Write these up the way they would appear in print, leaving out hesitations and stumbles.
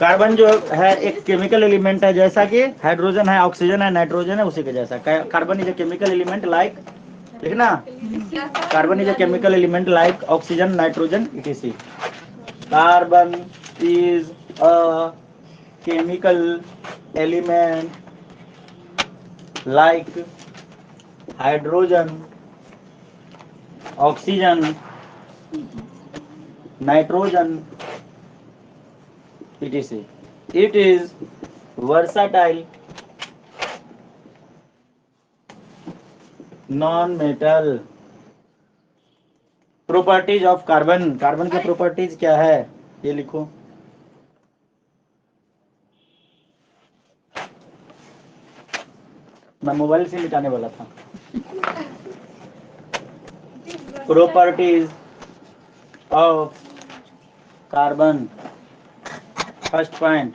Carbon जो है एक केमिकल एलिमेंट है, जैसा कि हाइड्रोजन है, ऑक्सीजन है, नाइट्रोजन है, उसी के जैसा। Carbon is a chemical element like, लिखना, carbon is a chemical element like oxygen, nitrogen, etc. Carbon is a chemical element like hydrogen, oxygen, nitrogen, etc. It is versatile non-metal। Properties of carbon, carbon के properties क्या है ये लिखो। मैं mobile से मिटाने वाला था। Properties of carbon, first point,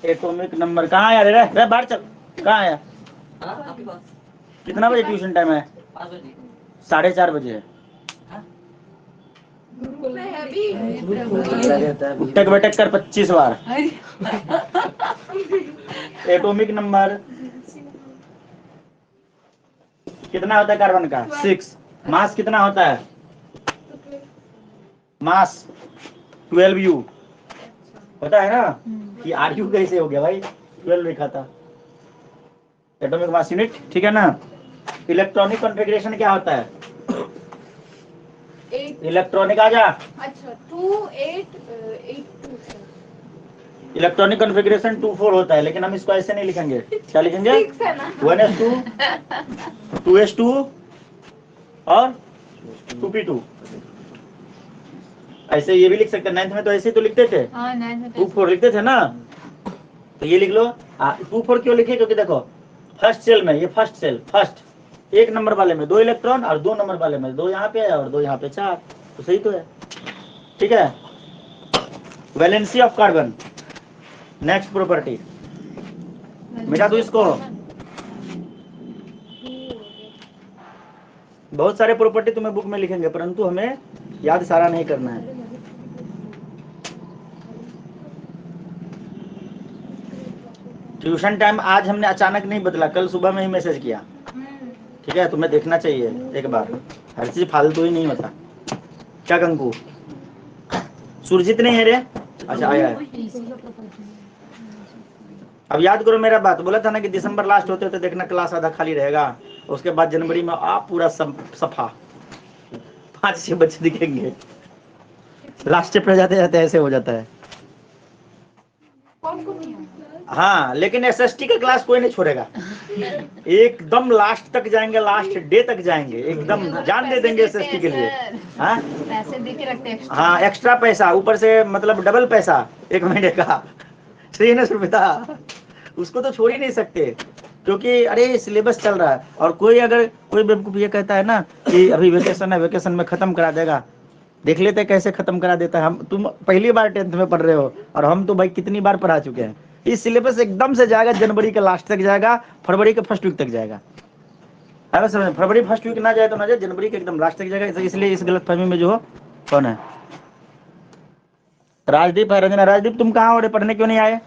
atomic number. कहाँ आया रे बाहर चल, कहाँ आया? कितना बजे ट्यूशन टाइम है? 4:30 बजे। उठक बैठक कर 25 बार। एटॉमिक नंबर कितना होता है कार्बन का? 6। मास कितना होता है? मास 12U होता है ना। ये RU कैसे हो गया भाई? 12 लिखा था एटॉमिक मास यूनिट, ठीक है ना। इलेक्ट्रॉनिक कॉन्फ़िगरेशन क्या होता है? इलेक्ट्रॉनिक आ जा। अच्छा 2 8 8 इलेक्ट्रॉनिक कॉन्फ़िगरेशन 2 4 होता है, लेकिन हम इसको ऐसे नहीं लिखेंगे। क्या लिखेंगे? 1s2 2s2 और 2p2। ऐसे ये भी लिख सकते हैं। 9th में तो ऐसे तो लिखते थे, 2 4 लिखते थे ना। तो ये लिख लो। 2 4 क्यों लिखे? क्योंकि देखो फर्स्ट सेल में, ये फर्स्ट सेल, फर्स्ट 1 नंबर वाले में 2 इलेक्ट्रॉन और 2 नंबर वाले में 2 यहाँ पे है और 2 यहाँ पे 4, तो सही तो है, ठीक है। Valency of carbon, next property, मिटा दो इसको। बहुत सारे प्रॉपर्टी तुम्हें बुक में लिखेंगे, परंतु हमें याद सारा नहीं करना है। ट्यूशन टाइम आज हमने अचानक नहीं बदला, कल सुबह में ही मैसेज किया, ठीक है। तुम्हें देखना चाहिए एक बार, हर चीज फालतू ही नहीं होता। क्या कंकु? सुरजीत नहीं है रे? अच्छा आया है। अब याद करो मेरा बात, बोला था ना कि दिसंबर लास्ट होते होते देखना क्लास आधा खाली रहेगा, उसके बाद जनवरी में आप पूरा सफा 5-6 बच्चे दिखेंगे। लास्ट पे जाते जाते ऐसे हो जाता है। हाँ, लेकिन एसएसटी का क्लास कोई नहीं छोड़ेगा, एकदम लास्ट तक जाएंगे, लास्ट डे तक जाएंगे, एकदम जान दे देंगे एसएसटी के लिए। हाँ पैसे दे के रखते हैं, हाँ एक्स्ट्रा पैसा ऊपर से, मतलब डबल पैसा 1 महीने का। श्रीनस रुपया उसको तो छोड़ ही नहीं सकते, क्योंकि अरे सिलेबस चल रहा है। और कोई अगर कोई बेवकूफ ये कहता है ना कि अभी वेकेशन है, वेकेशन में खत्म करा देगा, देख लेते कैसे खत्म करा देता है। हम तुम पहली बार 10th में पढ़ रहे हो, और हम तो भाई कितनी बार पढ़ा चुके हैं। इस सिलेबस एकदम से जाएगा, जनवरी के लास्ट तक जाएगा, फरवरी के फर्स्ट वीक तक जाएगा। अरे समझ, फरवरी फर्स्ट वीक ना जाए तो ना जाए, जनवरी के एकदम लास्ट तक जाएगा। इसलिए इस गलत फहमी में जो हो, कौन है? राजदीप है, रंजना। राजदीप तुम कहाँ हो रे, पढ़ने क्यों नहीं आए?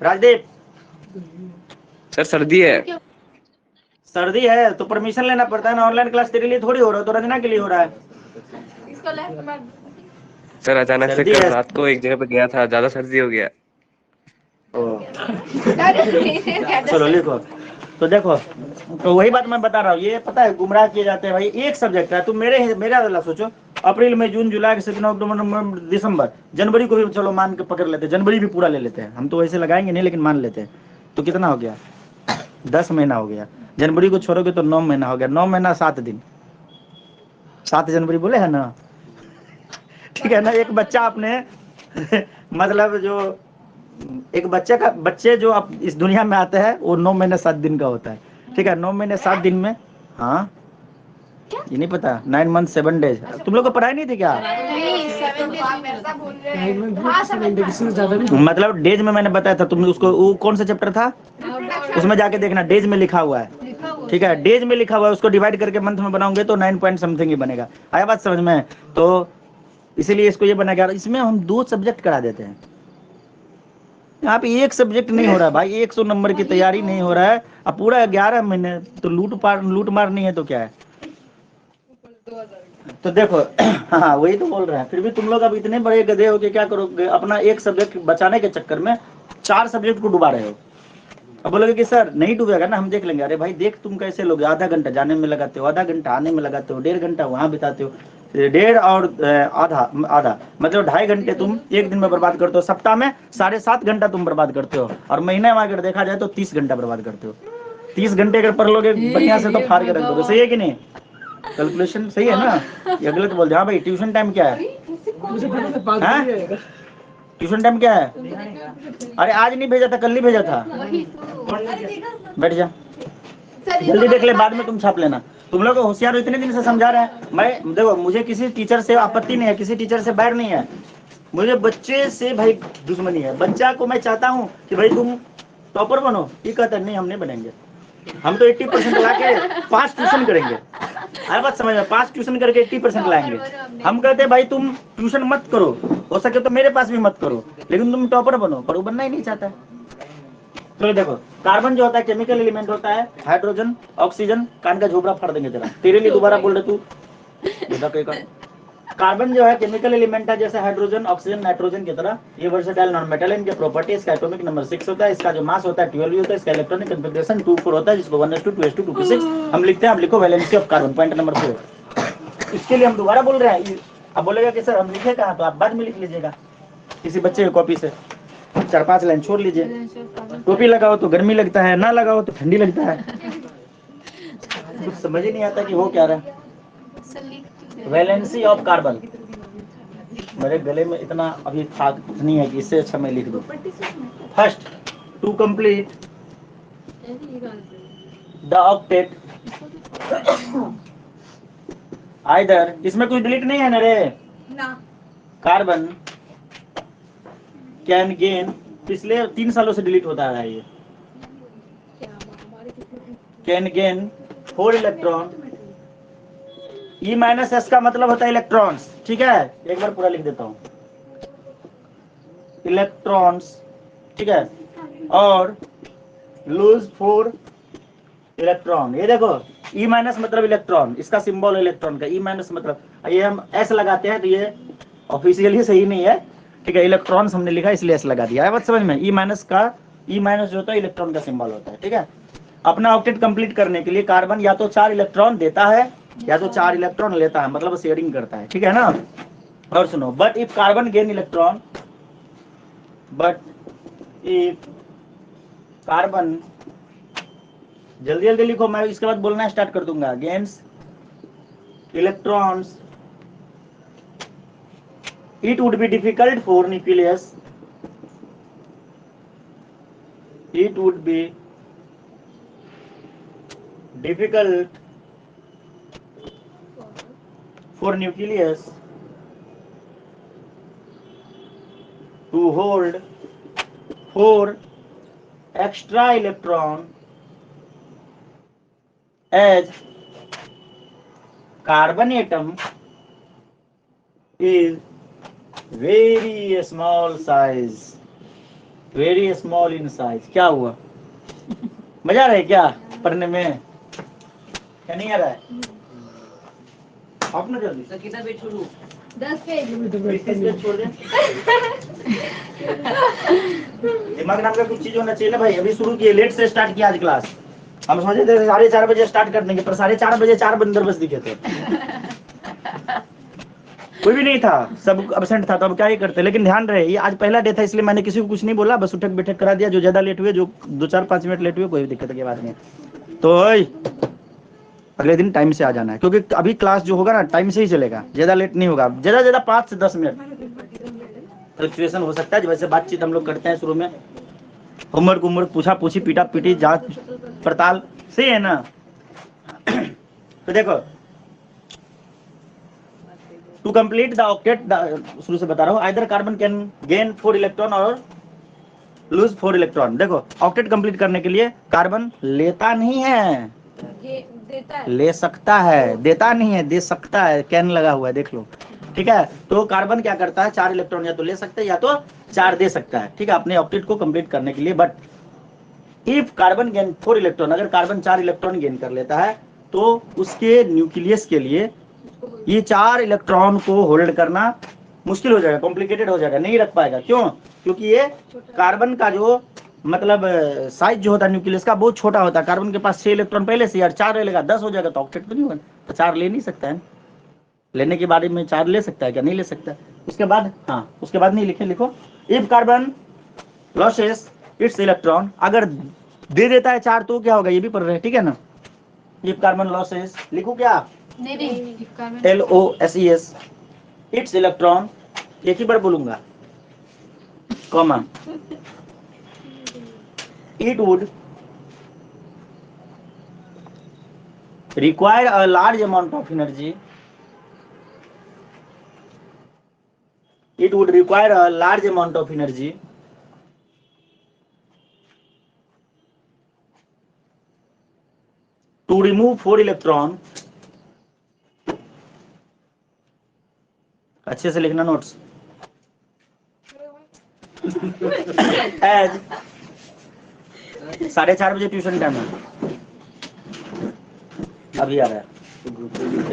राजदीप सर सर्दी है। सर्दी है तो परमिशन लेना पड़ता है ना, ऑनलाइन क्लास तेरे लिए थोड़ी हो रहा है, तो रंजना के लिए हो रहा है। सर अचानक से कल रात को एक जगह पे गया था, ज्यादा सर्दी हो गया। चलो लिखो। तो देखो, तो वही बात मैं बता रहा हूँ, ये पता है गुमराह किए जाते हैं भाई। एक सब्जेक्ट है, तुम मेरा वाला सोचो, अप्रैल मई जून जुलाई सितंबर अक्टूबर नवंबर दिसंबर, जनवरी को भी चलो मान के पकड़ लेते हैं, जनवरी भी पूरा ले लेते हैं। हम तो वैसे लगाएंगे नहीं, लेकिन मान लेते हैं। तो कितना हो गया? 10 महीना हो गया। जनवरी को छोड़ोगे तो 9 महीना हो गया। 9 महीना 7 दिन, 7 जनवरी बोले है ना, ठीक है ना। एक बच्चा आपने मतलब जो एक बच्चे जो अब इस दुनिया में आते हैं, वो 9 महीने 7 दिन का होता है, ठीक है। 9 महीने 7 दिन में, हाँ ये नहीं पता, 9 मंथ 7 डेज। तुम लोग को पढ़ाई नहीं थी क्या? मतलब डेज में मैंने बताया था, तुमने उसको, वो कौन सा चैप्टर था उसमें जाके देखना, डेज में लिखा हुआ है, ठीक है। डेज में लिखा हुआ है, उसको डिवाइड करके मंथ में बनाओगे तो 9 पॉइंट समथिंग ही बनेगा। आया बात समझ में? तो इसीलिए इसको ये बना गया। इसमें हम 2 सब्जेक्ट करा देते हैं, यहाँ पे 1 सब्जेक्ट नहीं हो रहा है भाई, 100 नंबर की तैयारी नहीं हो रहा है। अब पूरा 11 महीने तो लूट मार नहीं है तो क्या है। तो देखो हाँ वही तो बोल रहे हैं। फिर भी तुम लोग अब इतने बड़े गधे हो कि क्या करोगे, अपना 1 सब्जेक्ट बचाने के चक्कर में 4 सब्जेक्ट को डुबा रहे हो। अब बोलोगे कि सर नहीं डूबेगा ना, हम देख लेंगे। अरे भाई देख तुम कैसे लोगे, आधा घंटा जाने में लगाते हो, आधा घंटा आने में लगाते हो, 1.5 घंटा वहां बिताते हो, 1.5 और आधा मतलब 2.5 घंटे तुम एक दिन में बर्बाद करते हो। सप्ताह में 7.5 घंटा तुम बर्बाद करते हो, और महीने में अगर देखा जाए तो 30 घंटा बर्बाद करते हो। 30 घंटे अगर पढ़ लोगे बढ़िया से तो फाड़ के रख दोगे। सही है कि नहीं? कैलकुलेशन सही है ना? या गलत बोल दिया? हाँ भाई ट्यूशन टाइम क्या है? ट्यूशन टाइम क्या है? अरे आज नहीं भेजा था, कल नहीं भेजा था। बैठ जा, जल्दी देख ले, बाद में तुम छाप लेना। तुम लोग होशियार हो, इतने दिन से समझा रहे हैं। मैं देखो, मुझे किसी टीचर से आपत्ति नहीं है, किसी टीचर से बैर नहीं है, मुझे बच्चे से भाई दुश्मनी है। बच्चा को मैं चाहता हूँ कि भाई तुम टॉपर बनो, ये कहता नहीं हम नहीं बनेंगे, हम तो 80% ला के 5 ट्यूशन करेंगे। अरे बात समझ में, 5 ट्यूशन करके 80% लाएंगे। हम कहते हैं भाई तुम ट्यूशन मत करो, हो सके तो मेरे पास भी मत करो, लेकिन तुम टॉपर बनो, पर वो बनना ही नहीं चाहता। तो देखो, कार्बन जो होता है केमिकल एलिमेंट होता है, हाइड्रोजन ऑक्सीजन, कान का झोपड़ा फाड़ देंगे तेरा, तेरे लिए दोबारा बोल रहे तू। कार्बन जो है केमिकल एलिमेंट है, जैसे हाइड्रोजन ऑक्सीजन नाइट्रोजन की तरह। ये वर्सेटाइल नॉन मेटल है, इनके प्रॉपर्टी, इसका एटॉमिक नंबर 6 होता है, इसका जो मास होता है 12 होता है, इसका इलेक्ट्रॉनिक कॉन्फ़िगरेशन 2,4 होता है, जिसको 1s2 2s2 2p6 हम लिखते हैं। अब लिखो valency of carbon, point number 4। इसके लिए हम दोबारा बोल रहे हैं। अब बोलेगा कि सर हम लिखे कहाँ, तो आप बाद में लिख लीजिएगा किसी बच्चे की कॉपी से, 4-5 लाइन छोड़ लीजिए। टोपी लगाओ तो गर्मी लगता है, ना लगाओ तो ठंडी लगता है, कुछ समझ ही नहीं आता कि हो क्या रहा है। वैलेंसी ऑफ कार्बन, मेरे गले में इतना अभी ताकत नहीं है कि इससे अच्छा मैं लिख दूं। First, to complete the octet, either, इसमें कुछ डिलीट नहीं है ना रे, कार्बन कैन गेन, पिछले 3 सालों से डिलीट होता है ये, can gain 4 electron. E minus S का मतलब होता है इलेक्ट्रॉन्स, ठीक है, एक बार पूरा लिख देता हूं, इलेक्ट्रॉन्स, ठीक है, और लूज 4 इलेक्ट्रॉन। ये देखो ई माइनस मतलब इलेक्ट्रॉन, इसका सिंबल इलेक्ट्रॉन का, ई माइनस मतलब, ये हम एस लगाते हैं तो ये ऑफिशियली सही नहीं है, ठीक है, इलेक्ट्रॉन्स हमने लिखा इसलिए एस लगा दिया है, बात समझ में। ई माइनस का, ई माइनस जो होता है इलेक्ट्रॉन का सिंबल होता है, ठीक है। अपना ऑक्टेट कंप्लीट करने के लिए कार्बन या तो 4 इलेक्ट्रॉन देता है या तो 4 इलेक्ट्रॉन लेता है, मतलब शेयरिंग करता है, ठीक है ना। और सुनो, but if carbon gain electron, but if carbon, जल्दी जल्दी लिखो, मैं इसके बाद बोलना स्टार्ट कर दूंगा, gains electrons, it would be difficult for nucleus, it would be difficult for nucleus to hold 4 extra electron as carbon atom is very small size, very small in size। क्या हुआ, मजा आ रहा है क्या पढ़ने में, क्या नहीं आ रहा है? अपना जल्दी सर, कितना पेज छोड़ू? 10 पेज, 20 पेज छोड़ दे। दिमाग नाम का कुछ चीज होना चाहिए ना भाई। अभी शुरू किए, लेट से स्टार्ट किया आज क्लास, हम सोचे थे 4:30 बजे स्टार्ट कर देंगे, पर 4:30 बजे 4 बंदर बस दिखे थे, कोई भी नहीं था, सब एब्सेंट था, तो अब क्या ही करते। लेकिन ध्यान रहे, ये आज पहला डे था, इसलिए मैंने किसी को कुछ नहीं बोला, बस उठक बैठक करा दिया। जो ज्यादा लेट हुए, जो 2-4-5 मिनट लेट हुए, कोई दिक्कत की बात नहीं। तो अगले दिन टाइम से आ जाना है, क्योंकि अभी क्लास जो होगा ना टाइम से ही चलेगा, ज्यादा लेट नहीं होगा, ज्यादा 5 से 10 मिनट फ्लक्चुएशन हो सकता है। वैसे बातचीत हम लोग करते हैं शुरू में, होमवर्क उमवर्क, पूछा पूछी, पीटा पीटी, जांच पड़ताल, सही है ना। तो देखो, टू कंप्लीट द ऑक्टेट, शुरू से बता रहा हूँ, either carbon can gain 4 electron और लूज 4 इलेक्ट्रॉन। देखो, ऑक्टेट कंप्लीट करने के लिए कार्बन लेता नहीं है, देता है, ले सकता है, देता नहीं है, दे सकता है, कैन लगा हुआ है, देख लो, ठीक है। तो कार्बन क्या करता है, 4 इलेक्ट्रॉन या तो ले सकता है या तो 4 दे सकता है, ठीक है, अपने ऑक्टेट को कंप्लीट करने के लिए। But if carbon gain 4 electron, अगर कार्बन 4 इलेक्ट्रॉन गेन कर लेता है तो उसके न्यूक्लियस के लिए ये 4 इलेक्ट्रॉन को होल्ड करना मुश्किल हो जाएगा, कॉम्प्लिकेटेड हो जाएगा, नहीं रख पाएगा। क्यों? क्योंकि ये कार्बन का जो मतलब साइज जो होता है न्यूक्लियस का बहुत छोटा होता है। कार्बन के पास 6 इलेक्ट्रॉन पहले से, यार 4 रहेगा 10 हो जाएगा तो ऑक्टेट तो नहीं होगा, तो 4 ले नहीं सकता है। लेने के बारे में 4 ले सकता है क्या? नहीं ले सकता। उसके बाद हाँ, उसके बाद नहीं लिखे, लिखो if carbon losses it's electron, अगर दे देता है 4 तो क्या होगा, ये भी पढ़ रहे हैं, ठीक है ना। इफ कार्बन लॉसेस, लिखो क्या, LOSES इट्स इलेक्ट्रॉन, एक ही बार बोलूंगा, comma, it would require a large amount of energy, it would require a large amount of energy to remove 4 electron, अच्छे से लिखना नोट्स, as 4:30 बजे ट्यूशन टाइम है, अभी आ रहा है।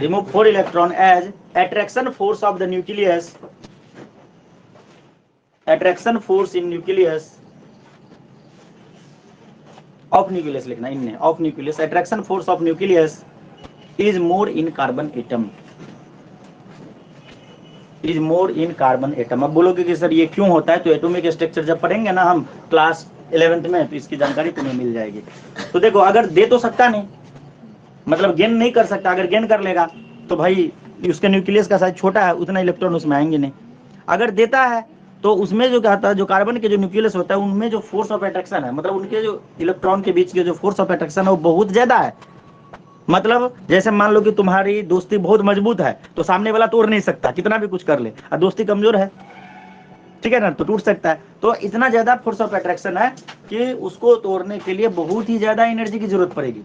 Remove 4 electron as attraction force of the nucleus, attraction force in nucleus of nucleus लिखना, इनने of nucleus, attraction force of nucleus is more in carbon atom, is more in carbon atom. अब बोलोगे कि सर ये क्यों होता है, तो एटॉमिक स्ट्रक्चर जब पढ़ेंगे ना हम क्लास 11th में, तो इसकी जानकारी तुम्हें मिल जाएगी। तो देखो, अगर दे तो सकता नहीं, मतलब गेन नहीं कर सकता, अगर गेन कर लेगा तो भाई उसके न्यूक्लियस का साइज छोटा है, उतना इलेक्ट्रॉन उसमें आएंगे नहीं। अगर देता है तो उसमें जो कहता है, जो कार्बन के जो न्यूक्लियस होता है उनमें जो फोर्स ऑफ अट्रैक्शन है, मतलब उनके जो इलेक्ट्रॉन के बीच के जो फोर्स ऑफ अट्रैक्शन है वो बहुत ज्यादा है। मतलब जैसे मान लो कि तुम्हारी दोस्ती बहुत मजबूत है तो सामने वाला तोड़ नहीं सकता, कितना भी कुछ कर ले, और दोस्ती कमजोर है, ठीक है ना, तो टूट सकता है। तो इतना ज्यादा फोर्स ऑफ अट्रैक्शन है कि उसको तोड़ने के लिए बहुत ही ज्यादा एनर्जी की जरूरत पड़ेगी।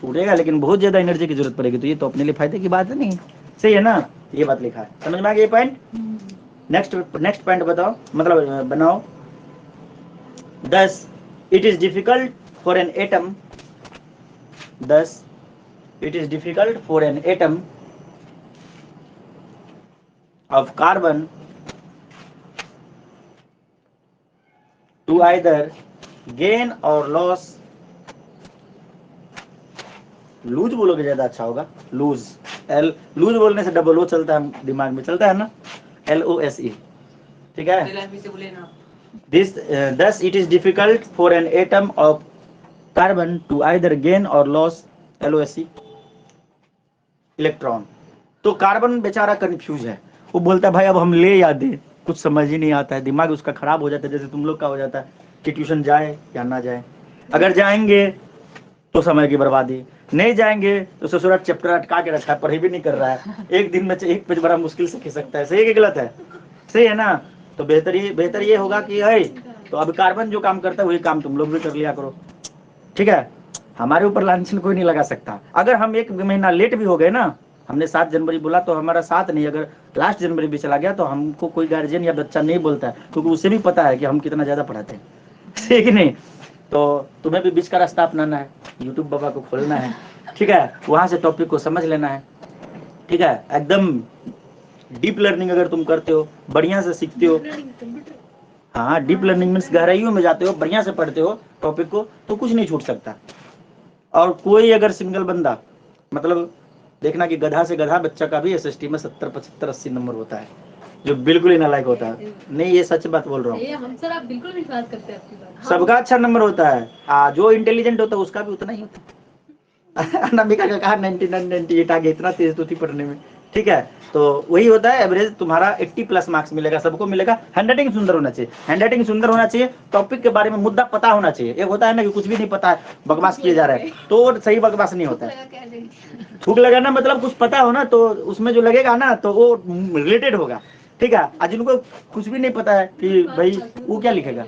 टूटेगा लेकिन बहुत ज्यादा एनर्जी की जरूरत पड़ेगी, तो ये तो अपने लिए फायदे की बात है नहीं, सही है ना। ये बात लिखा है, समझ में आ गया ये पॉइंट। नेक्स्ट पॉइंट बताओ, मतलब बनाओ। thus it is difficult for an atom, thus it is difficult for an atom of carbon to either gain or lose, lose बोलोगे ज्यादा अच्छा होगा, लूज, लूज बोलने से डबल ओ चलता है, दिमाग में चलता है ना, LOSE, ठीक है। Thus it is difficult for an atom of carbon to either gain or lose LOSE electron. तो कार्बन बेचारा कंफ्यूज है, वो बोलता है भाई अब हम ले या दे, कुछ समझ ही नहीं आता है, दिमाग उसका खराब हो जाता है, जैसे तुम लोग का हो जाता है कि ट्यूशन जाए या ना जाए। अगर जाएंगे तो समय की बर्बादी, नहीं जाएंगे तो ससुराल चैप्टर अटका के रखा है, पढ़ाई भी नहीं कर रहा है, एक दिन में एक पेज बड़ा मुश्किल से खिसकता है, सही है कि गलत है, सही है ना। तो बेहतर ये होगा कि है, तो अब कार्बन जो काम करता है वही काम तुम लोग भी कर लिया करो, ठीक है। हमारे ऊपर लांछन कोई नहीं लगा सकता। अगर हम 1 महीना लेट भी हो गए ना, हमने 7 जनवरी बोला तो हमारा 7 नहीं, अगर लास्ट जनवरी भी चला गया तो हमको कोई गार्जियन या बच्चा नहीं बोलता है, क्योंकि उसे भी पता है कि हम कितना ज्यादा पढ़ाते हैं, ठीक नहीं। तो तुम्हें भी बीच का रास्ता अपनाना है, यूट्यूब बाबा को खोलना है, ठीक है, वहां से टॉपिक को समझ लेना है, ठीक है। एकदम डीप लर्निंग अगर तुम करते हो, बढ़िया से सीखते हो, हाँ डीप लर्निंग मीन्स गहराइयों में जाते हो, बढ़िया से पढ़ते हो टॉपिक को, तो कुछ नहीं छूट सकता। और कोई अगर सिंगल बंदा, मतलब देखना कि गधा से गधा बच्चा का भी SST में 70, 75, 80 नंबर होता है, जो बिल्कुल ही नालायक होता है। नहीं, ये सच बात बोल रहा हूँ, हम सर आप बिल्कुल विश्वास करते हैं आपकी बात। सबका अच्छा नंबर होता है, जो इंटेलिजेंट होता है उसका भी उतना ही होता है। अनामिका का कहा 99, 98 आ गया, इतना तेज तो थी पढ़ने में, ठीक है। तो वही होता है, एवरेज तुम्हारा 80+ मार्क्स मिलेगा, सबको मिलेगा। हैंडराइटिंग सुंदर होना चाहिए, हैंडराइटिंग सुंदर होना चाहिए, टॉपिक के बारे में मुद्दा पता होना चाहिए। एक होता है ना कि कुछ भी नहीं पता है, बकवास किए जा रहा है, तो सही बकवास नहीं होता है। थूक लगाना मतलब कुछ पता हो ना, तो उसमें जो लगेगा ना तो वो रिलेटेड होगा, ठीक है। आज जिनको कुछ भी नहीं पता है कि भाई वो क्या लिखेगा,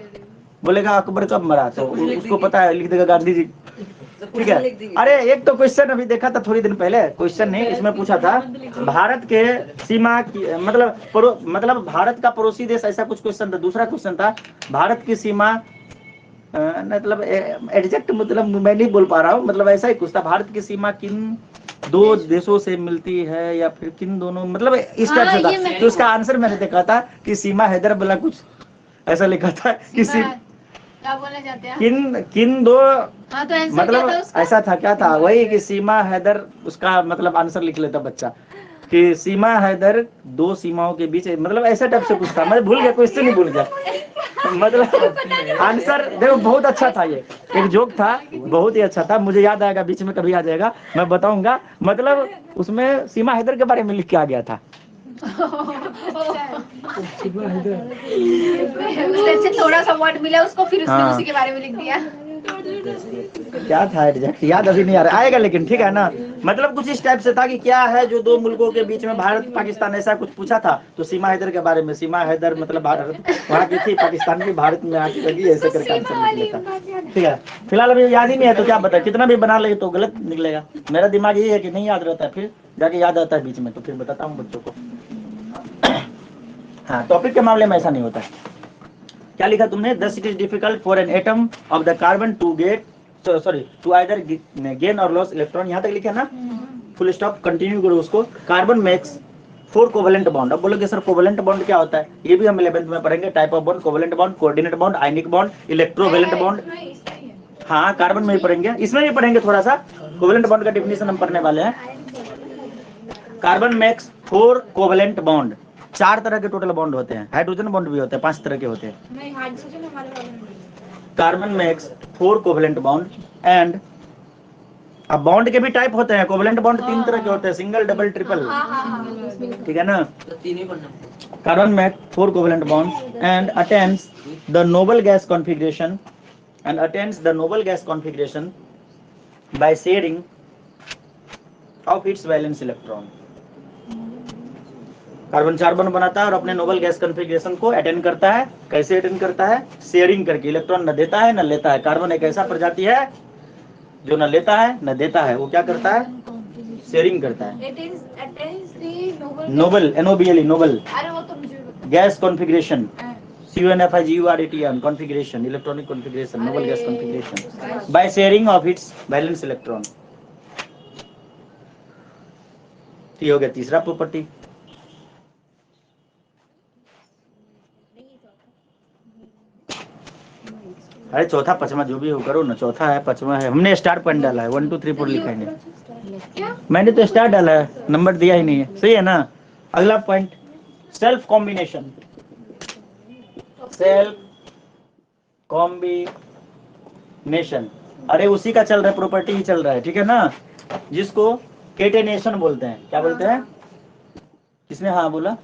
बोलेगा अकबर कब मरा, तो उसको पता है, लिख देगा गांधी जी, ठीक है। अरे एक तो क्वेश्चन अभी देखा था थोड़ी दिन पहले, क्वेश्चन नहीं, इसमें पूछा था भारत के सीमा की मतलब भारत का पड़ोसी देश, ऐसा कुछ क्वेश्चन था। दूसरा क्वेश्चन था भारत की सीमा मतलब एग्जैक्ट मतलब मैं नहीं बोल पा रहा हूँ, मतलब ऐसा ही कुछ था, भारत की सीमा किन दो देशों से मिलती है या फिर किन दोनों, मतलब इस टाइप से था। तो उसका आंसर मैंने देखा था कि सीमा हैदर वाला कुछ ऐसा लिखा था कि क्या बोले जाते हैं किन दो, हाँ, तो आंसर मतलब क्या था उसका? ऐसा था, क्या था वही कि सीमा हैदर, उसका मतलब आंसर लिख लेता बच्चा कि सीमा हैदर दो सीमाओं के बीच, मतलब ऐसा टाइप से कुछ था, मैं भूल गया, क्वेश्चन ही भूल गया। मतलब आंसर देखो बहुत अच्छा था, ये एक जोक था, बहुत ही अच्छा था, मुझे याद आएगा, बीच में कभी आ जाएगा मैं बताऊंगा। मतलब उसमें सीमा हैदर के बारे में लिख के आ गया था। उससे थोड़ा सा वर्ड मिला उसको, फिर उसने उसी के बारे में लिख दिया। क्या था एग्जैक्ट याद अभी नहीं आ रहा, आएगा लेकिन, ठीक है ना। मतलब कुछ इस टाइप से था कि क्या है जो दो मुल्कों के बीच में, भारत पाकिस्तान, ऐसा कुछ पूछा था। तो सीमा हैदर के बारे में, सीमा हैदर मतलब भारत वहाँ की थी, पाकिस्तान की भारत में आके लगी, ऐसे करके आंसर लिख लेता। ठीक है, फिलहाल अभी याद ही नहीं है तो क्या बता, कितना भी बना ले तो गलत निकलेगा। मेरा दिमाग यही है कि नहीं याद रहता है, फिर जाके याद आता है बीच में, तो फिर बताता हूँ बच्चों को। हाँ, टॉपिक के मामले में ऐसा नहीं होता है। क्या लिखा तुमने? Thus it is difficult for an atom of the carbon to get to either gain or loss electron, यहाँ तक लिखा ना, फुल स्टॉप, कंटिन्यू करो उसको। Carbon makes 4 covalent bond. अब बोलोगे सर कोवेलेंट बॉन्ड क्या होता है? ये भी हम 11th में पढ़ेंगे, type of bond, covalent bond, coordinate bond, ionic bond, electrovalent bond. हाँ, कार्बन में ही पढ़ेंगे, इसमें भी पढ़ेंगे थोड़ा सा। कोवेलेंट बॉन्ड का डेफिनेशन हम पढ़ने वाले हैं। कार्बन मेक्स 4 कोवेलेंट बॉन्ड, 4 तरह के टोटल बॉन्ड होते हैं, हाइड्रोजन बॉन्ड भी होते हैं, 5 तरह के होते हैं। Carbon makes 4 covalent bond and, अब बॉन्ड के भी टाइप होते हैं, कोवेलेंट बॉन्ड 3 तरह के होते हैं, सिंगल, डबल, ट्रिपल, ठीक है ना। Carbon makes 4 covalent bond and attains the noble gas configuration bye sharing of its valence electron. Carbon 4 bond बनाता है और अपने नोबल गैस कॉन्फ़िगरेशन को अटेंड करता है। कैसे अटेंड करता है? शेयरिंग करके, इलेक्ट्रॉन न देता है न लेता है। कार्बन एक ऐसा प्रजाति है जो न लेता है न देता है, वो क्या करता है? शेयरिंग करता है। Noble, NOBLE, noble gas configuration, CONFIGURATN, configuration, electronic configuration, noble gas configuration by sharing of its valence electron. ये हो गया तीसरा प्रॉपर्टी। अरे चौथा पांचवा जो भी हो करो ना, चौथा है पांचवा है, हमने स्टार पॉइंट डाला है, 1 2 3 4 लिखा है। मैंने तो स्टार डाला है, नंबर दिया ही नहीं है, सही है ना। अगला point, self combination, self combination. अरे उसी का चल रहा है, प्रॉपर्टी ही चल रहा है, ठीक है ना, जिसको केटेनेशन बोलते हैं। क्या बोलते हैं? किसने हाँ बोला?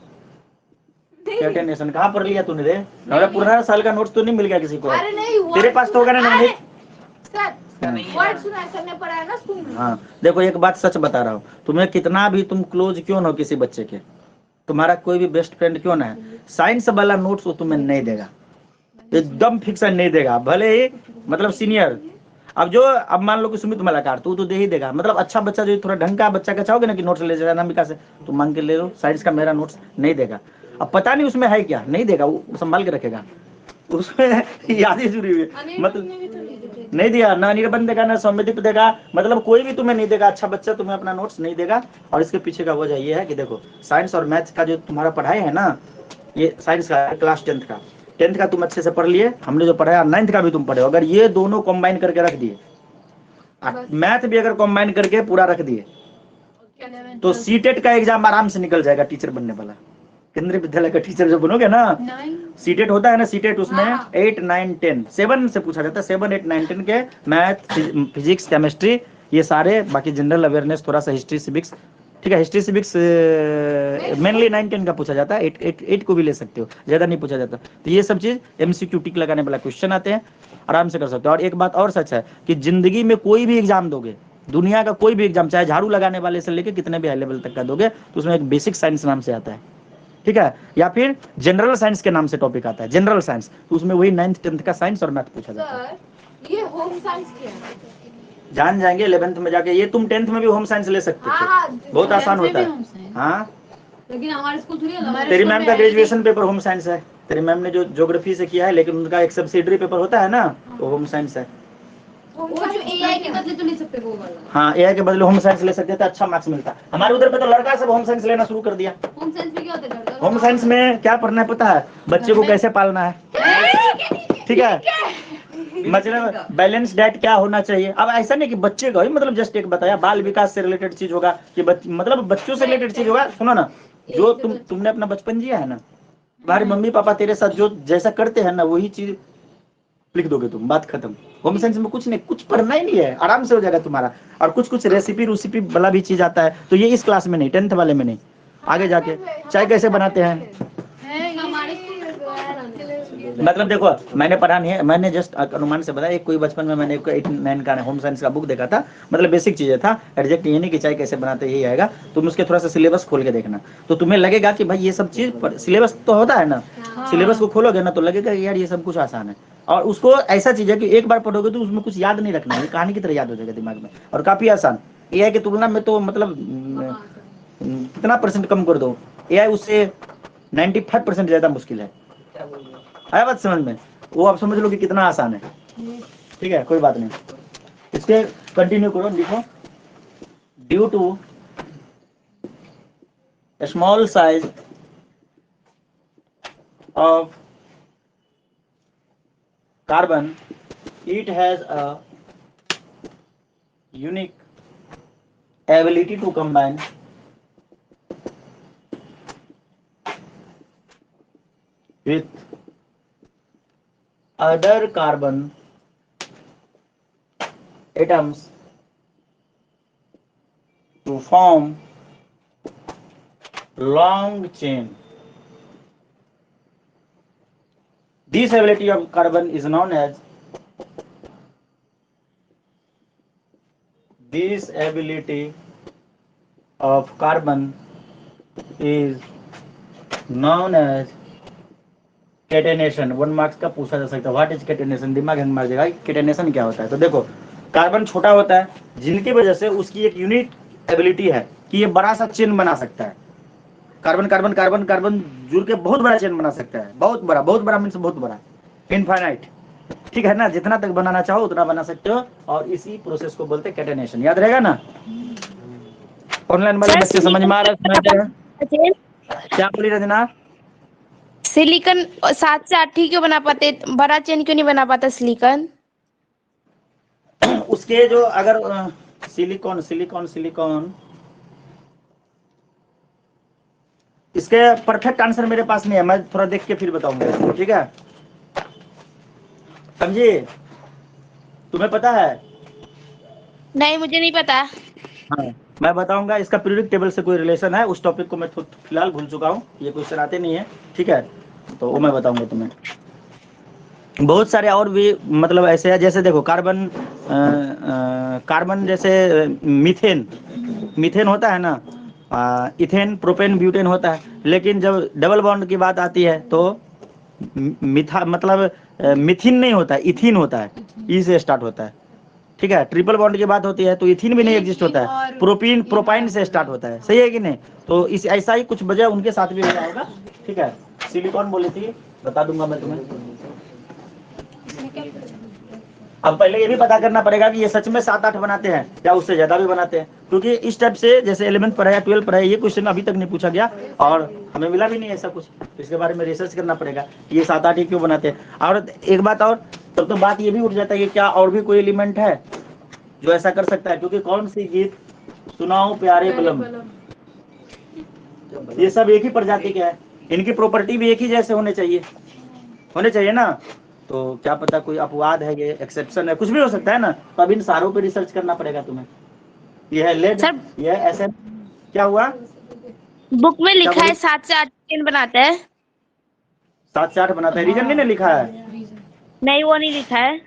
केटेनेशन। कहाँ पर लिया तूने रे? हमारा पुराना साल का नोट्स तो नहीं मिल गया किसी को? अरे नहीं हुआ, तेरे पास तो होगा ना नवनीत? वर्ड सुना सर ने पढ़ाया ना स्कूल में। हाँ देखो, एक बात सच बता रहा हूँ, तुम्हें कितना भी तुम क्लोज क्यों ना हो किसी बच्चे के, तुम्हारा कोई भी बेस्ट फ्रेंड क्यों ना है, साइंस वाला नोट्स वो तुम्हें नहीं देगा, एकदम फिक्स नहीं देगा, भले ही मतलब सीनियर। अब मान लो कि सुमित मलाकार, तू तो दे ही देगा, मतलब अच्छा बच्चा जो थोड़ा ढंग का बच्चा का चाहोगे ना कि नोट्स ले जाएगा अनामिका से, तुम मांग के ले लो, साइंस का मेरा नोट्स नहीं देगा। अब पता नहीं उसमें है क्या, नहीं देगा, वो संभाल के रखेगा, उसमें यादें जुड़ी हुई है, मतलब नहीं दिया ना, निर्बंध देगा ना सौम्यदीप देगा, मतलब कोई भी तुम्हें नहीं देगा, अच्छा बच्चा तुम्हें अपना नोट्स नहीं देगा। और इसके पीछे का वजह ये है कि देखो, साइंस और मैथ्स का जो तुम्हारा पढ़ाई है ना, ये साइंस का क्लास 10th का तुम अच्छे से पढ़ लिए, हमने जो पढ़ाया 9th का भी तुम पढ़े, अगर ये दोनों कंबाइन करके रख दिए, मैथ भी अगर कंबाइन करके पूरा रख दिए, तो सीटेट का एग्जाम आराम से निकल जाएगा, टीचर बनने वाला, केंद्रीय विद्यालय का टीचर जो बनोगे ना। सीटेट होता है ना, सीटेट, उसमें 8 9 10 7 से पूछा जाता है, 7 8 9 10 के मैथ, फिजिक्स, केमिस्ट्री, ये सारे, बाकी जनरल अवेयरनेस, थोड़ा सा हिस्ट्री सिविक्स, ठीक है। हिस्ट्री सिविक्स मेनली 9 10 का पूछा जाता है, 8 को भी ले सकते हो, ज्यादा नहीं पूछा जाता। तो ये सब चीज MCQ टिक लगाने वाला क्वेश्चन आते हैं, आराम से कर सकते हो। और एक बात और सच है कि जिंदगी में कोई भी एग्जाम दोगे, दुनिया का कोई भी एग्जाम, चाहे झाड़ू लगाने वाले से लेके कितने भी हाई लेवल तक का दोगे, तो उसमें एक बेसिक साइंस नाम से आता है, ठीक है, या फिर जनरल साइंस के नाम से टॉपिक आता है, जनरल साइंस, तो उसमें वही 9th 10th का साइंस और मैथ पूछा जाता है। ये होम साइंस क्या है? जान जाएंगे 11th में जाके। ये तुम 10th में भी होम साइंस ले सकते थे, बहुत आसान होता है। हाँ, लेकिन हमारे स्कूल थोड़ी तेरी मैम का ग्रेजुएशन पेपर होम साइंस है, तेरी मैम ने जो ज्योग्राफी से किया है, लेकिन उनका एक सब्सिडरी पेपर होता है ना, वो होम साइंस है। वो जो एआई के बदले तो नहीं सकते वो वाला। हाँ, एआई के बदले होम साइंस ले सकते थे, अच्छा मार्क्स मिलता। हमारे उधर पे तो लड़का सब होम साइंस लेना शुरू कर दिया। होम साइंस में क्या होता है? होम साइंस में क्या पढ़ना है पता है? बच्चे को कैसे पालना है, ठीक है, मतलब बैलेंस डाइट क्या होना चाहिए। अब ऐसा नहीं कि बच्चे का ही मतलब जस्ट एक बताया, बाल विकास से रिलेटेड चीज होगा कि मतलब बच्चों से रिलेटेड चीज होगा। सुनो ना, जो तुमने अपना बचपन जिया है ना, तुम्हारे मम्मी पापा तेरे साथ जो जैसा करते हैं ना, वही चीज लिख दोगे तुम, बात खत्म। होम साइंस में कुछ नहीं, कुछ पढ़ना ही नहीं है, आराम से हो जाएगा तुम्हारा। और कुछ रेसिपी वाला भी चीज आता है, तो ये इस क्लास में नहीं, 10th वाले में नहीं, आगे जाके। चाय कैसे बनाते हैं, मतलब देखो, मैंने पढ़ा नहीं है, मैंने जस्ट अनुमान से बताया। एक कोई बचपन में मैंने 8, 9 का होम साइंस का बुक देखा था, मतलब बेसिक चीजें था। एग्जैक्ट ये नहीं कि चाय कैसे बनाते यही आएगा, तुम उसके थोड़ा सा सिलेबस खोल के देखना, तो तुम्हें लगेगा कि भाई ये सब चीज सिलेबस तो होता है ना, सिलेबस को खोलोगे ना तो लगेगा यार ये सब कुछ आसान है। और उसको ऐसा चीज है कि एक बार पढ़ोगे तो उसमें कुछ याद नहीं रखना है, कहानी की तरह याद हो जाएगा दिमाग में, और काफी आसान। एआई की तुलना में तो मतलब कितना परसेंट कम कर दो, एआई उससे 95% ज्यादा मुश्किल है। आया बात समझ में? वो आप समझ लो कि कितना आसान है, ठीक है, कोई बात नहीं। इसके कंटिन्यू करो, लिखो। Due to small size of carbon, it has a unique ability to combine with other carbon atoms to form long chain. This ability of carbon is known as catenation. 1 marks का पूछा जा सकता है, what is catenation, दिमाग hang मार जाएगा, catenation क्या होता है। तो देखो, कार्बन छोटा होता है, जिनकी वजह से उसकी एक यूनिक एबिलिटी है कि ये बड़ा सा चेन बना सकता है। कार्बन कार्बन कार्बन कार्बन जुड़ के बहुत बड़ा चेन बना सकता है, बहुत बड़ा मीन्स बहुत बड़ा, इनफाइनाइट, ठीक है ना, जितना तक बनाना चाहो उतना बना सकते हो, और इसी प्रोसेस को बोलते हैं कैटेनेशन। याद रहेगा ना? ऑनलाइन वाले बच्चे समझ में आ रहा है? क्या बोली रजना? सिलिकॉन 7 से 8 ही क्यों बना पाते, बड़ा चेन क्यों नहीं बना पाता सिलिकॉन? उसके जो अगर सिलिकॉन इसके परफेक्ट आंसर मेरे पास नहीं है, मैं थोड़ा देख के फिर बताऊंगा, ठीक है? समझे? तुम्हें पता है? नहीं, मुझे नहीं पता। हाँ, मैं बताऊंगा। इसका पीरियोडिक टेबल से कोई रिलेशन है, उस टॉपिक को मैं फिलहाल भूल चुका हूँ, ये क्वेश्चन आते नहीं है, ठीक है? तो वो मैं बताऊंगा तुम्हें। बहुत सारे और भी मतलब ऐसे है, जैसे देखो कार्बन जैसे मीथेन होता है ना, इथेन, प्रोपेन, ब्यूटेन होता है, लेकिन जब डबल बॉन्ड की बात आती है तो मिथिन नहीं होता है, इथिन होता है, ई से स्टार्ट होता है, ठीक है? ट्रिपल बॉन्ड की बात होती है तो इथिन भी नहीं एग्जिस्ट होता है, प्रोपाइन से स्टार्ट होता है, सही है कि नहीं? तो इस ऐसा ही कुछ वजह उनके साथ भी हो जाएगा, ठीक है? सिलिकॉन बोली थी, बता दूंगा मैं तुम्हें। अब पहले ये भी पता करना पड़ेगा कि ये सच में 7-8 बनाते हैं या उससे ज्यादा भी बनाते हैं, क्योंकि इस टाइप से जैसे 11th पर है या 12th पर है, ये क्वेश्चन अभी तक नहीं पूछा गया और हमें मिला भी नहीं ऐसा कुछ। इसके बारे में रिसर्च करना पड़ेगा कि ये 7-8 ही क्यों बनाते हैं। और एक बात और, तब तो बात ये भी उठ जाता है कि क्या और भी कोई एलिमेंट है जो ऐसा कर सकता है, क्योंकि कौन सी गीत सुनाओ प्यारे बलम, ये सब एक ही प्रजाति के है, इनकी प्रॉपर्टी भी एक ही जैसे होने चाहिए ना। तो क्या पता कोई अपवाद है, ये एक्सेप्शन है, कुछ भी हो सकता है ना। तो अब इन सारों पे रिसर्च करना पड़ेगा तुम्हें। ये है लेड, ये है एसएन। क्या हुआ? बुक में लिखा है 7 से 8 चेन बनाते हैं। 7 से 8 बनाता है, रीजन नहीं लिखा है? नहीं, वो नहीं लिखा है।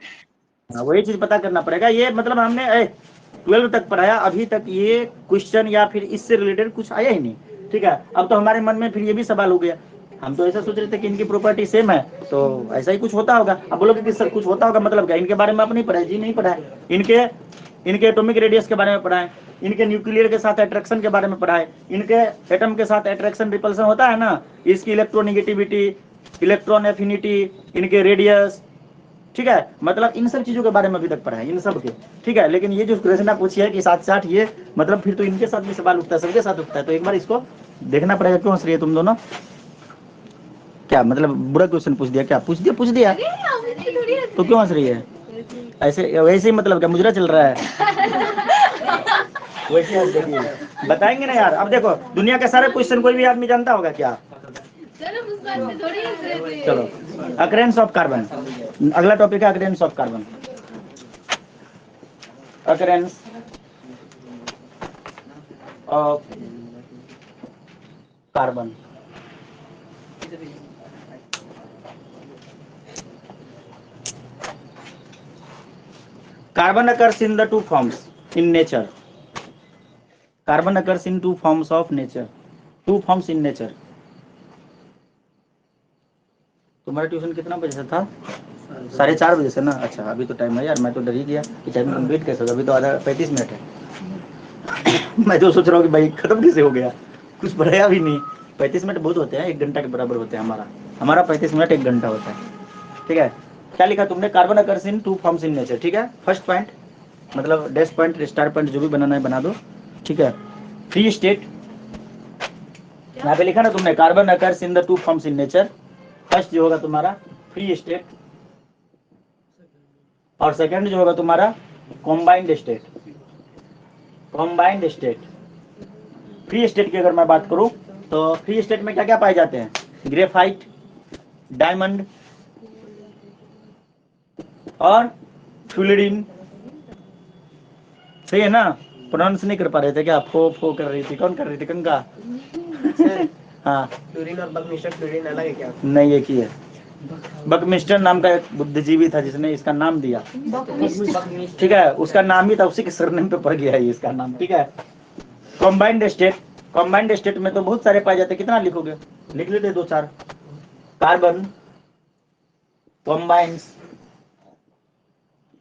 वही चीज पता करना पड़ेगा। ये मतलब हमने 12 तक पढ़ाया, अभी तक ये क्वेश्चन या फिर इससे रिलेटेड कुछ आया ही नहीं, ठीक है? अब तो हमारे मन में फिर ये भी सवाल हो गया, हम तो ऐसा सोच रहे थे कि इनकी प्रॉपर्टी सेम है, तो ऐसा ही कुछ होता होगा। अब बोलोगे कि सर कुछ होता होगा मतलब क्या, इनके बारे में आप नहीं पढ़ा? जी नहीं पढ़ा है। इनके इनके एटॉमिक रेडियस के बारे में पढ़ाएं, इनके न्यूक्लियर के साथ अट्रैक्शन के बारे में पढ़ाएं, इनके एटम के साथ अट्रैक्शन रिपल्सन होता है ना, इसकी इलेक्ट्रोनेगेटिविटी, इलेक्ट्रॉन एफिनिटी, इनके रेडियस, ठीक है, मतलब इन सब चीजों के बारे में अभी तक पढ़ा है, इन सब के, ठीक है। लेकिन ये जो क्वेश्चन आप पूछिए कि 7 ये मतलब फिर तो इनके साथ भी सवाल उठता है, सबके साथ उठता है, तो एक बार इसको देखना पड़ेगा। क्यों हंस रही है तुम दोनों? क्या मतलब बुरा क्वेश्चन पूछ दिया? क्या पूछ दिया? पूछ दिया तो क्यों हंस रही है? ऐसे वैसे ही मतलब क्या मुजरा चल रहा है? वैसे हंस रही है। बताएंगे ना यार। अब देखो दुनिया के सारे क्वेश्चन कोई भी आदमी जानता होगा क्या? चलो, अकरेंस ऑफ कार्बन, अगला टॉपिक है occurrence of carbon. Occurrence of carbon. Carbon occurs in the two forms in nature. Carbon occurs in two forms of nature. Two forms in nature. तुम्हारा ट्यूशन कितना बजे से था? 4:30 बजे से ना? अच्छा, अभी तो टाइम है यार, मैं तो डर ही गया कि टाइम कंप्लीट कैसे होगा, अभी तो आधा 35 मिनट है। मैं तो सोच रहा हूँ कि भाई खत्म कैसे हो गया, कुछ बढ़ाया भी नहीं। 35 मिनट बहुत होते हैं, 1 घंटा के बराबर होते हैं। हमारा 35 मिनट 1 घंटा होता है, ठीक है। क्या लिखा तुमने? Carbon occurs in two forms in nature, ठीक है। फर्स्ट पॉइंट मतलब डैश पॉइंट, स्टार पॉइंट, जो भी बनाना है बना दो, ठीक है। फ्री स्टेट, यहाँ पे लिखा ना तुमने, carbon occurs in the two forms in nature. First जो होगा तुम्हारा फ्री स्टेट, और सेकंड जो होगा तुम्हारा combined state. Combined state, free state की अगर मैं बात करूं तो फ्री स्टेट में क्या क्या पाए जाते हैं? ग्रेफाइट, डायमंड और फ्लूरिन। सही है ना? प्रोनाउंस नहीं कर पा रहे थे क्या? फो कर रही थी। कौन कर रही थी? कंका? हाँ, फ्लोरीन और बकमिस्टर फ्लोरीन अलग है क्या? नहीं, एक ही है। बकमिस्टर नाम का एक बुद्धिजीवी था जिसने इसका नाम दिया, ठीक है। उसका नाम ही था, उसी के सरनेम पे पड़ गया है इसका नाम, ठीक है। कॉम्बाइंड स्टेट, कॉम्बाइंड स्टेट में तो बहुत सारे पाए जाते हैं। कितना लिखोगे? लिख लेते 2-4। Carbon combines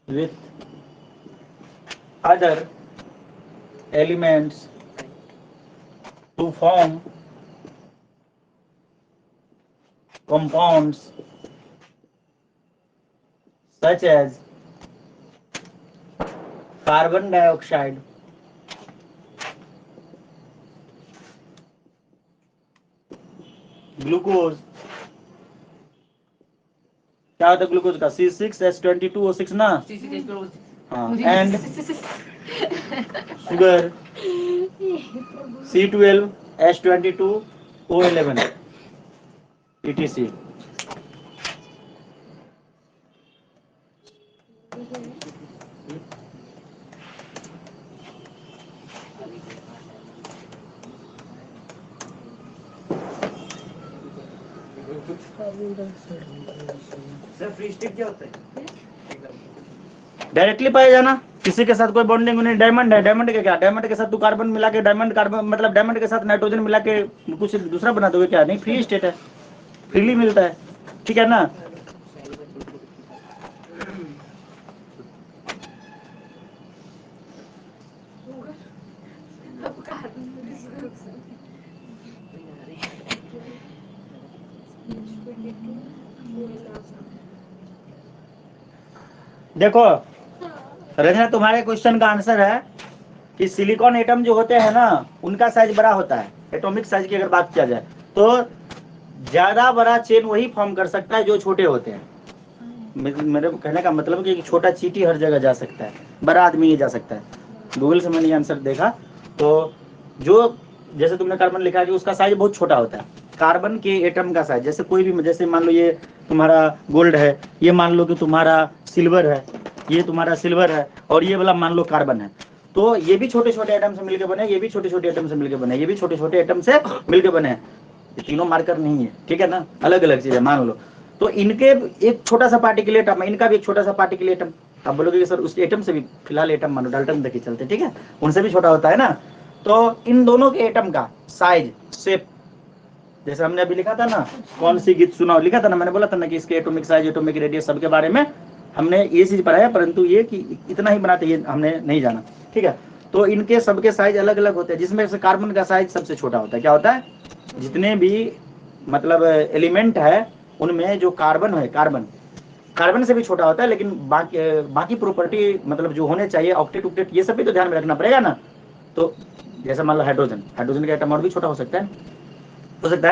with other elements to form compounds such as carbon dioxide, glucose. क्या होता है ग्लूकोज का? C6H22O6 ना? हाँ, and sugar C12H22O11 etc। Free state क्या होता है? डायरेक्टली पाया जाना, किसी के साथ कोई बॉन्डिंग नहीं। डायमंड है, डायमंड के क्या? डायमंड के साथ तू कार्बन मिला के, डायमंड कार्बन मतलब डायमंड के साथ नाइट्रोजन मिला के कुछ दूसरा बना दोगे क्या? नहीं, फ्री स्टेट है, फ्रीली मिलता है, ठीक है ना। देखो रचना, तुम्हारे क्वेश्चन का आंसर है कि सिलिकॉन एटम जो होते हैं ना, उनका साइज बड़ा होता है। एटॉमिक साइज की अगर बात किया जाए तो ज्यादा बड़ा चेन वही फॉर्म कर सकता है जो छोटे होते हैं। मेरे कहने का मतलब कि छोटा चींटी हर जगह जा सकता है, बड़ा आदमी नहीं जा सकता है। गूगल से मैंने आंसर देखा तो जो जैसे तुमने कार्बन लिखा है कि उसका साइज बहुत छोटा होता है। कार्बन के एटम का साइज, जैसे कोई भी, जैसे मान लो ये तुम्हारा गोल्ड है, ये मान लो कि तुम्हारा सिल्वर है, ये तुम्हारा सिल्वर है, और ये वाला मान लो कार्बन है, तो ये भी छोटे छोटे एटम से मिलकर बने, ये भी छोटे छोटे एटम से मिलकर बने, ये भी छोटे छोटे एटम से मिलकर बने। ये तीनों मार्कर नहीं है, ठीक है ना, अलग अलग चीज है मान लो। तो इनके एक छोटा सा पार्टिकल एटम है, इनका भी एक छोटा सा पार्टिकल एटम। आप बोलोगे कि सर उस एटम से भी, फिलहाल एटम मानो, डाल्टन तक ही चलते, ठीक है, उनसे भी छोटा होता है ना। तो इन दोनों के एटम का साइज, शेप, जैसे हमने अभी लिखा था ना, कौन सी गीत सुनाओ, लिखा था ना, मैंने बोला था ना कि इसके एटॉमिक साइज, एटॉमिक रेडियस सबके बारे में हमने ये चीज पढ़ा है, परंतु ये कि इतना ही बनाते ये हमने नहीं जाना, ठीक है। तो इनके सबके साइज अलग अलग होते हैं, जिसमें से कार्बन का साइज सबसे छोटा होता है। क्या होता है? जितने भी मतलब एलिमेंट है उनमें जो कार्बन है, कार्बन से भी छोटा होता है, लेकिन बाकी प्रॉपर्टी मतलब जो होने चाहिए, ऑक्टेट उक्टेट ये सब भी तो ध्यान में रखना पड़ेगा ना। तो जैसे मान लो हाइड्रोजन का एटम और भी छोटा हो सकता है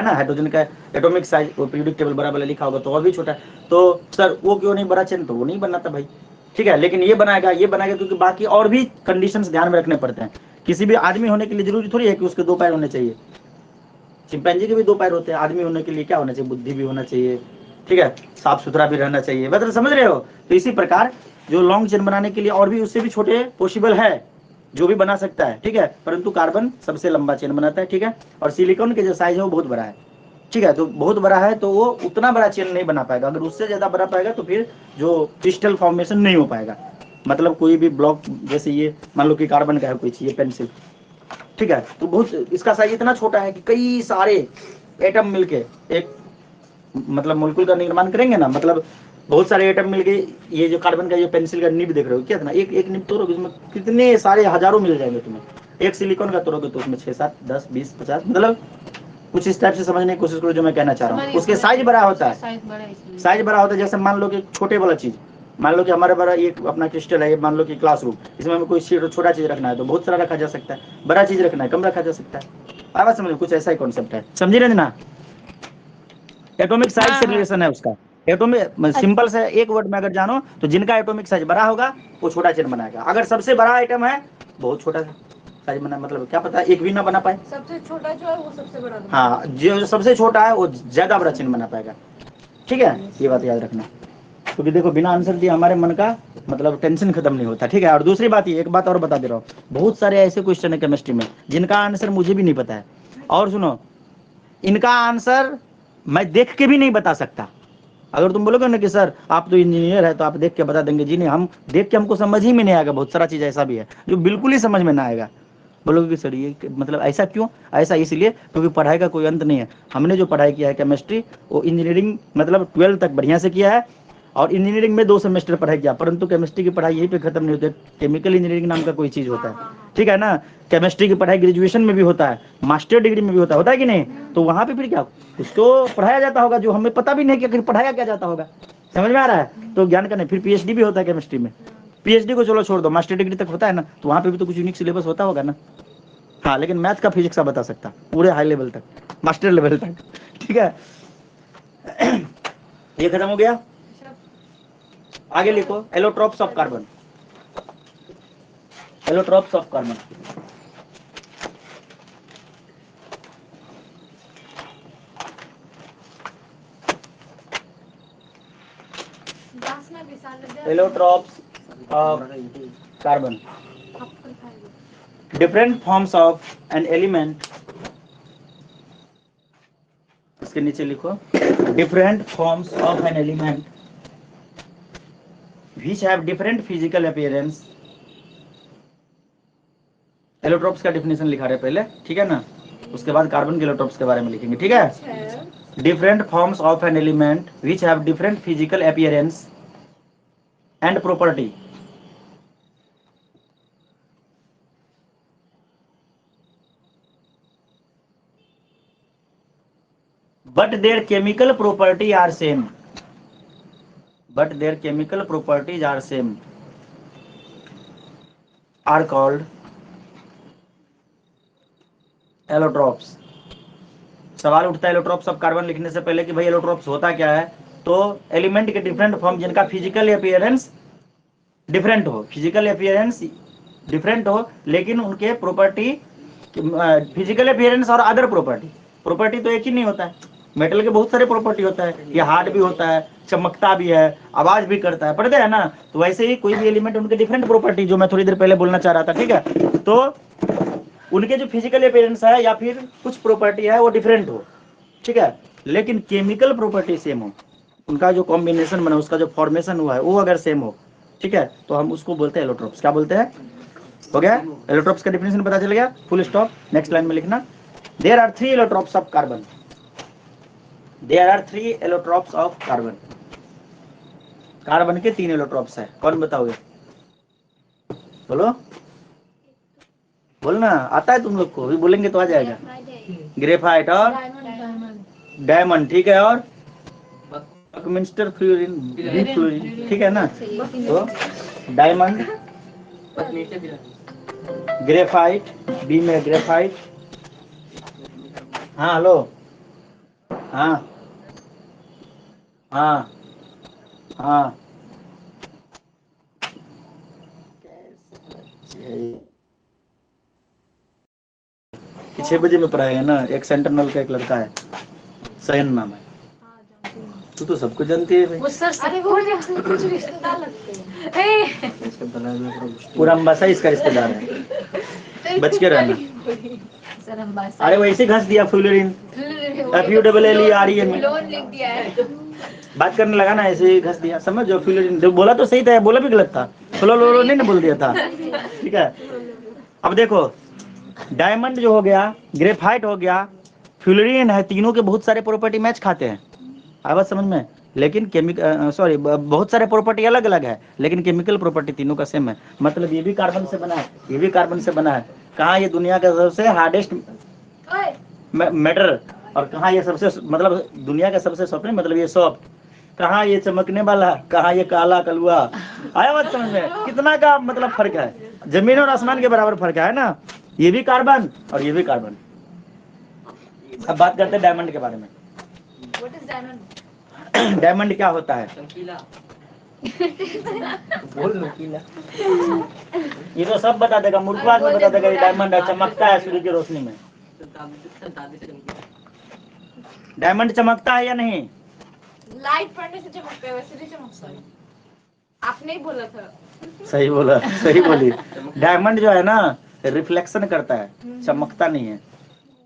ना। हाइड्रोजन का एटॉमिक साइज वो पीरियोडिक टेबल बराबर लिखा होगा तो और भी छोटा है। तो सर वो क्यों नहीं बड़ा चेन? तो वो नहीं बनाता भाई, ठीक है। लेकिन ये बनाएगा क्योंकि बाकी और भी कंडीशंस ध्यान में रखने पड़ते हैं। किसी भी आदमी होने के लिए जरूरी थोड़ी है कि उसके 2 पैर होने चाहिए। चिंपैंजी के भी 2 पैर होते हैं। आदमी होने के लिए क्या होना चाहिए? बुद्धि भी होना चाहिए, ठीक है, साफ सुथरा भी रहना चाहिए। मतलब समझ रहे हो? तो इसी प्रकार जो लॉन्ग चेन बनाने के लिए और भी उससे भी छोटे पॉसिबल है, जो भी बना सकता है, ठीक है। परंतु कार्बन सबसे लंबा चेन बनाता है, ठीक है। और सिलिकॉन के जो साइज है वो बहुत बड़ा है, ठीक है। तो बहुत बड़ा है तो वो उतना बड़ा चेन नहीं बना पाएगा। अगर उससे ज्यादा बड़ा पाएगा तो फिर जो क्रिस्टल फॉर्मेशन नहीं हो पाएगा। मतलब कोई भी ब्लॉक, जैसे ये मान लो कि कार्बन का है कोई चीज, पेंसिल, ठीक है, तो बहुत इसका साइज इतना छोटा है कि कई सारे एटम मिलके एक मतलब मोलिक्यूल का निर्माण करेंगे ना। मतलब बहुत सारे एटम मिलके ये जो कार्बन का ये पेंसिल का निब देख रहे हो, क्या था ना, एक निब तोड़ोगे उसमें कितने सारे हजारों मिल जाएंगे तुम्हें। एक सिलिकॉन का तोड़ोगे तो उसमें 6 7 10 20 50, मतलब कुछ इस टाइप से समझने की कोशिश करो जो मैं कहना चाह रहा हूँ। उसके साइज बड़ा होता है, साइज बड़ा होता है। जैसे मान लो कि छोटे वाला चीज, मान लो कि हमारे बड़ा ये अपना क्रिस्टल है, मान लो कि क्लासरूम, इसमें हमें कोई छोटा चीज रखना है तो बहुत सारा रखा जा सकता है, बड़ा चीज रखना है कम रखा जा सकता है। आवाज समझ, कुछ ऐसा ही कॉन्सेप्ट है, समझी रंजना? एटॉमिक साइज से रिलेशन है उसका। एटॉमिक सिंपल से एक वर्ड में अगर जानो तो जिनका एटॉमिक साइज बड़ा होगा वो छोटा चेन बनाएगा। अगर सबसे बड़ा आइटम है बहुत छोटा साइज बना, मतलब क्या पता एक भी ना बना पाए। सबसे छोटा जो है वो सबसे बड़ा बना। हाँ, जो सबसे छोटा है वो ज्यादा बड़ा चेन बना पाएगा, ठीक है। ये बात याद रखना, क्योंकि देखो बिना आंसर दिए हमारे मन का मतलब टेंशन खत्म नहीं होता, ठीक है। और दूसरी बात, ये एक बात और बता दे रहा हूँ, बहुत सारे ऐसे क्वेश्चन है केमिस्ट्री में जिनका आंसर मुझे भी नहीं पता है। और सुनो, इनका आंसर मैं देख के भी नहीं बता सकता। अगर तुम बोलोगे ना कि सर आप तो इंजीनियर है तो आप देख के बता देंगे, जी नहीं, हम देख के हमको समझ ही में नहीं आएगा। बहुत सारा चीज ऐसा भी है जो बिल्कुल ही समझ में ना आएगा। बोलोगे कि सर ये मतलब ऐसा क्यों? ऐसा इसलिए क्योंकि पढ़ाई का कोई अंत नहीं है। हमने जो पढ़ाई किया है केमिस्ट्री, वो इंजीनियरिंग मतलब 12 तक बढ़िया से किया है, और इंजीनियरिंग में 2 सेमेस्टर पढ़ाई किया। परंतु केमिस्ट्री की पढ़ाई यहीं पे खत्म नहीं होती। केमिकल इंजीनियरिंग नाम का कोई चीज होता है, ठीक है ना। केमिस्ट्री की पढ़ाई ग्रेजुएशन में भी होता है, मास्टर डिग्री में भी होता है कि नहीं? तो वहां पे फिर क्या कुछ तो पढ़ाया जाता होगा जो हमें पता भी नहीं कि पढ़ाया क्या जाता होगा। समझ में आ रहा है? तो ज्ञान का नहीं। फिर पीएचडी भी होता है केमिस्ट्री में। पीएचडी को चलो छोड़ दो, मास्टर डिग्री तक होता है ना, तो वहां पे भी तो कुछ यूनिक सिलेबस होता होगा ना। हाँ, लेकिन मैथ का फिजिक्स का बता सकता पूरे हाई लेवल तक, मास्टर लेवल तक, ठीक है। ये खत्म हो गया। आगे लिखो allotropes of carbon. Allotropes of carbon, allotropes of carbon, different forms of an element. इसके नीचे लिखो different forms of an element which have different physical appearance। Allotropes का डेफिनेशन लिखा रहे पहले, ठीक है ना, उसके बाद कार्बन के एलोट्रॉप्स के बारे में लिखेंगे, ठीक है। Different forms of an element which have different physical appearance and property but their chemical property are same, but their chemical properties are same, are called allotropes. सवाल उठता है एलोट्रॉप्स ऑफ कार्बन लिखने से पहले कि भाई एलोट्रॉप्स होता क्या है। तो एलिमेंट के डिफरेंट फॉर्म जिनका फिजिकल अपीयरेंस डिफरेंट हो, फिजिकल अपीयरेंस डिफरेंट हो, लेकिन उनके प्रॉपर्टी, फिजिकल अपीयरेंस और अदर प्रॉपर्टी तो एक ही नहीं होता है। मेटल के बहुत सारे प्रॉपर्टी होता है, ये हार्ड भी होता है, चमकता भी है, आवाज भी करता है, पढ़ते हैं ना। तो वैसे ही कोई भी एलिमेंट उनके डिफरेंट प्रॉपर्टी, जो मैं थोड़ी देर पहले बोलना चाह रहा था, ठीक है। तो उनके जो फिजिकल अपीयरेंस है या फिर कुछ प्रॉपर्टी है वो डिफरेंट हो, ठीक है, लेकिन केमिकल प्रॉपर्टी सेम हो, उनका जो कॉम्बिनेशन बना, उसका जो फॉर्मेशन हुआ है वो अगर सेम हो, ठीक है, तो हम उसको बोलते हैं एलोट्रॉप्स। क्या बोलते हैं? हो गया, एलोट्रॉप्स का डेफिनेशन पता चल गया, फुल स्टॉप। नेक्स्ट लाइन में लिखना there are 3 allotropes of carbon, there are 3 allotropes of carbon. Carbon के 3 एलोट्रॉप्स है, कौन बताओगे? बोलो बोलना, आता है तुम लोग को? भी बोलेंगे तो आ जाएगा। ग्रेफाइट और डायमंड, ठीक है, और बकमिंस्टर फ्लोरीन, बी फ्लोरीन, ठीक है ना। तो डायमंड, ग्रेफाइट, बी में ग्रेफाइट, हाँ हेलो, हाँ हाँ हाँ, 6 बजे में पढ़ाएगा ना। एक सेंट्रल का एक लड़का है, सयन नाम है, तू तो सबको जानती है भाई। पूरा अम्बासा इसका रिश्तेदार है, बच के रहना। अरे वैसे घस दिया फ्लोरीन, FULLEREN बात करने लगा ना, ऐसे ही घस दिया, समझो फ्लोरीन। बोला तो सही था, बोला भी गलत था, फ्लोरो नहीं बोल दिया था, ठीक है। अब देखो, डायमंड जो हो गया, ग्रेफाइट हो गया, फ्लोरीन है, तीनों के बहुत सारे प्रॉपर्टी मैच खाते हैं, आवाज समझ में। लेकिन केमिकल बहुत सारे प्रॉपर्टी अलग अलग है, लेकिन केमिकल प्रॉपर्टी तीनों का सेम है। मतलब ये भी कार्बन से बना है, ये भी कार्बन से बना है। कहाँ ये दुनिया का सबसे हार्डेस्ट मैटर, और कहाँ ये सबसे मतलब दुनिया का सबसे सॉफ्ट, मतलब ये सॉफ्ट, कहाँ ये चमकने वाला, कहाँ ये काला कलुआ। आया बात समझ में? कितना का मतलब फर्क है, जमीन और आसमान के बराबर फर्क है ना। ये भी कार्बन और ये भी कार्बन। अब बात करते हैं डायमंड के बारे में। डायमंड क्या होता है? ये तो सब बता देगा, मूर्खवाद में बता देगा। ये डायमंड है, चमकता है सूर्य की रोशनी में। डायमंड चमकता है या नहीं? लाइट पड़ने से चमकता है, वैसे नहीं चमकता है। आपने ही बोला था। सही बोला, सही बोली। डायमंड जो है ना, रिफ्लेक्शन करता है, चमकता नहीं है।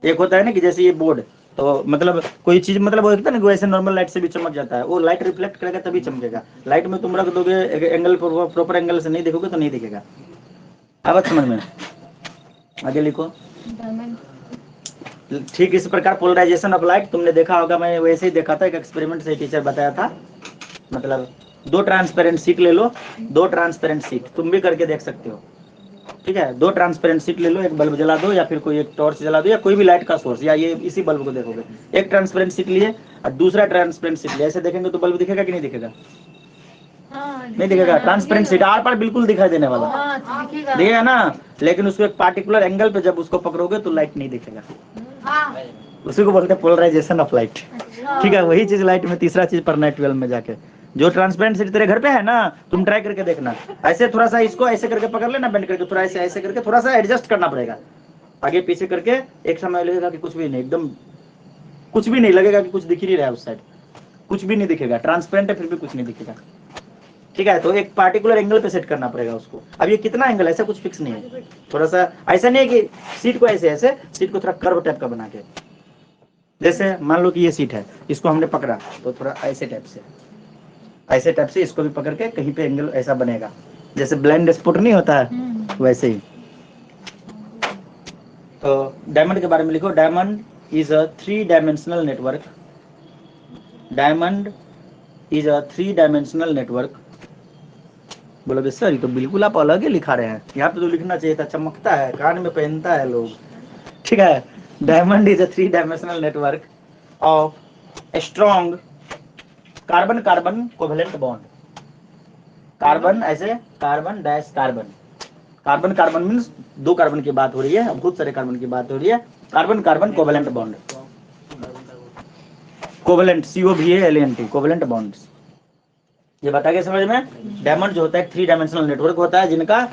एक होता है ना कि जैसे ये बोर्ड, तो मतलब कोई चीज मतलब वो होता है ना, वैसे नॉर्मल लाइट से भी चमक जाता है, वो लाइट रिफ्लेक्ट करेगा तभी चमकेगा। लाइट में तुम रख दोगे एंगल, प्रॉपर एंगल से नहीं देखोगे तो नहीं दिखेगा। अब समझ में? आगे लिखो। ठीक इस प्रकार पोलराइजेशन ऑफ लाइट तुमने देखा होगा, मैं वैसे ही देखा था, एक एक्सपेरिमेंट से टीचर बताया था। मतलब 2 ट्रांसपेरेंट शीट ले लो, 2 ट्रांसपेरेंट शीट, तुम भी करके देख सकते हो, ठीक है। 2 ट्रांसपेरेंट शीट ले लो, एक बल्ब जला दो, या फिर कोई एक टॉर्च जला दो, या कोई भी लाइट का सोर्स, या ये इसी बल्ब को देखोगे। एक ट्रांसपेरेंट शीट लिए और दूसरा ट्रांसपेरेंट शीट लिए, ऐसे देखेंगे तो बल्ब दिखेगा कि नहीं दिखेगा? नहीं दिखेगा। ट्रांसपेरेंट शीट आर पार बिल्कुल दिखाई देने वाला, दिखेगा ना। लेकिन उसको एक पार्टिकुलर एंगल पे जब उसको पकड़ोगे तो लाइट नहीं दिखेगा। उसी को बोलते हैं पोलराइजेशन ऑफ लाइट, ठीक है। वही चीज लाइट में तीसरा चीज पढ़ना है 12 में जाके। जो ट्रांसपेरेंट शीट तेरे घर पे है ना, तुम ट्राई करके देखना। ऐसे थोड़ा सा इसको ऐसे करके पकड़ लेना, बेंड करके, थोड़ा ऐसे ऐसे करके थोड़ा सा एडजस्ट करना पड़ेगा, आगे पीछे करके। एक समय लगेगा कि कुछ भी नहीं, एकदम कुछ भी नहीं लगेगा, कि कुछ दिख ही नहीं रहा है उस साइड, कुछ भी नहीं दिखेगा। ट्रांसपेरेंट है फिर भी कुछ नहीं दिखेगा, ठीक है। तो एक पार्टिकुलर एंगल पे सेट करना पड़ेगा उसको। अब ये कितना एंगल, ऐसा कुछ फिक्स नहीं है। थोड़ा सा ऐसा नहीं है कि सीट को ऐसे ऐसे, सीट को थोड़ा कर्व टाइप का बना के, जैसे मान लो कि ये सीट है, इसको हमने पकड़ा तो थोड़ा ऐसे टाइप से, ऐसे टाइप से इसको भी पकड़ के कहीं पे एंगल ऐसा बनेगा, जैसे ब्लाइंड स्पॉट नहीं होता है वैसे ही। तो डायमंड के बारे में लिखो। Diamond is a 3 dimensional network. Diamond is a 3 dimensional network. बोलोगे सर ये तो बिल्कुल आप अलग ही लिखा रहे हैं, यहाँ पे तो लिखना चाहिए था चमकता है, कान में पहनता है लोग, ठीक है। Diamond is a 3 dimensional network of strong carbon carbon covalent bond. Carbon ऐसे, carbon dash carbon, carbon carbon means 2 carbon की बात हो रही है, बहुत सारे कार्बन की बात हो रही है। Carbon carbon covalent bond, covalent COVALENT, covalent bonds. ये बता के समझ में? डायमंड जो होता है 3 डायमेंशनल नेटवर्क होता है, जिनका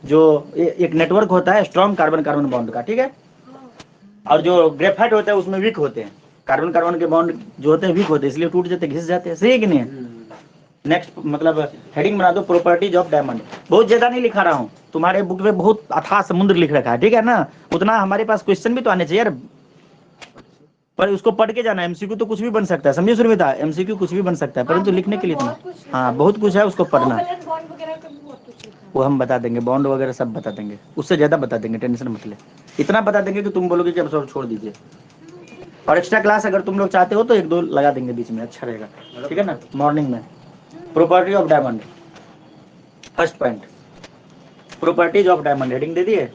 जो एक नेटवर्क होता है स्ट्रॉन्ग कार्बन कार्बन बॉन्ड का, ठीक है। और जो ग्रेफाइट होता है उसमें वीक होते हैं, कार्बन कार्बन के बॉन्ड जो होते हैं वीक होते हैं, इसलिए टूट जाते, घिस जाते हैं, सही है कि नहीं? नेक्स्ट मतलब हेडिंग बना दो, प्रॉपर्टीज ऑफ डायमंड। बहुत ज्यादा नहीं लिखा रहा हूँ, तुम्हारे बुक में बहुत अथाह समुद्र लिख रखा है, ठीक है ना। उतना हमारे पास क्वेश्चन भी तो आने चाहिए यार, पर उसको पढ़ के जाना। MCQ तो कुछ भी बन सकता है, समझिए सुरमिता, MCQ कुछ भी बन सकता है, परंतु लिखने के लिए इतना, हाँ बहुत कुछ है, उसको पढ़ना। वो हम बता देंगे, बॉन्ड वगैरह सब बता देंगे, उससे ज्यादा बता देंगे, टेंशन मत ले। इतना बता देंगे कि तुम बोलोगे कि अब सब छोड़ दीजिए। और एक्स्ट्रा क्लास अगर तुम लोग चाहते हो तो 1-2 लगा देंगे बीच में, अच्छा रहेगा, ठीक है ना, मॉर्निंग में। Property of diamond, first point properties of diamond, heading दे दिए,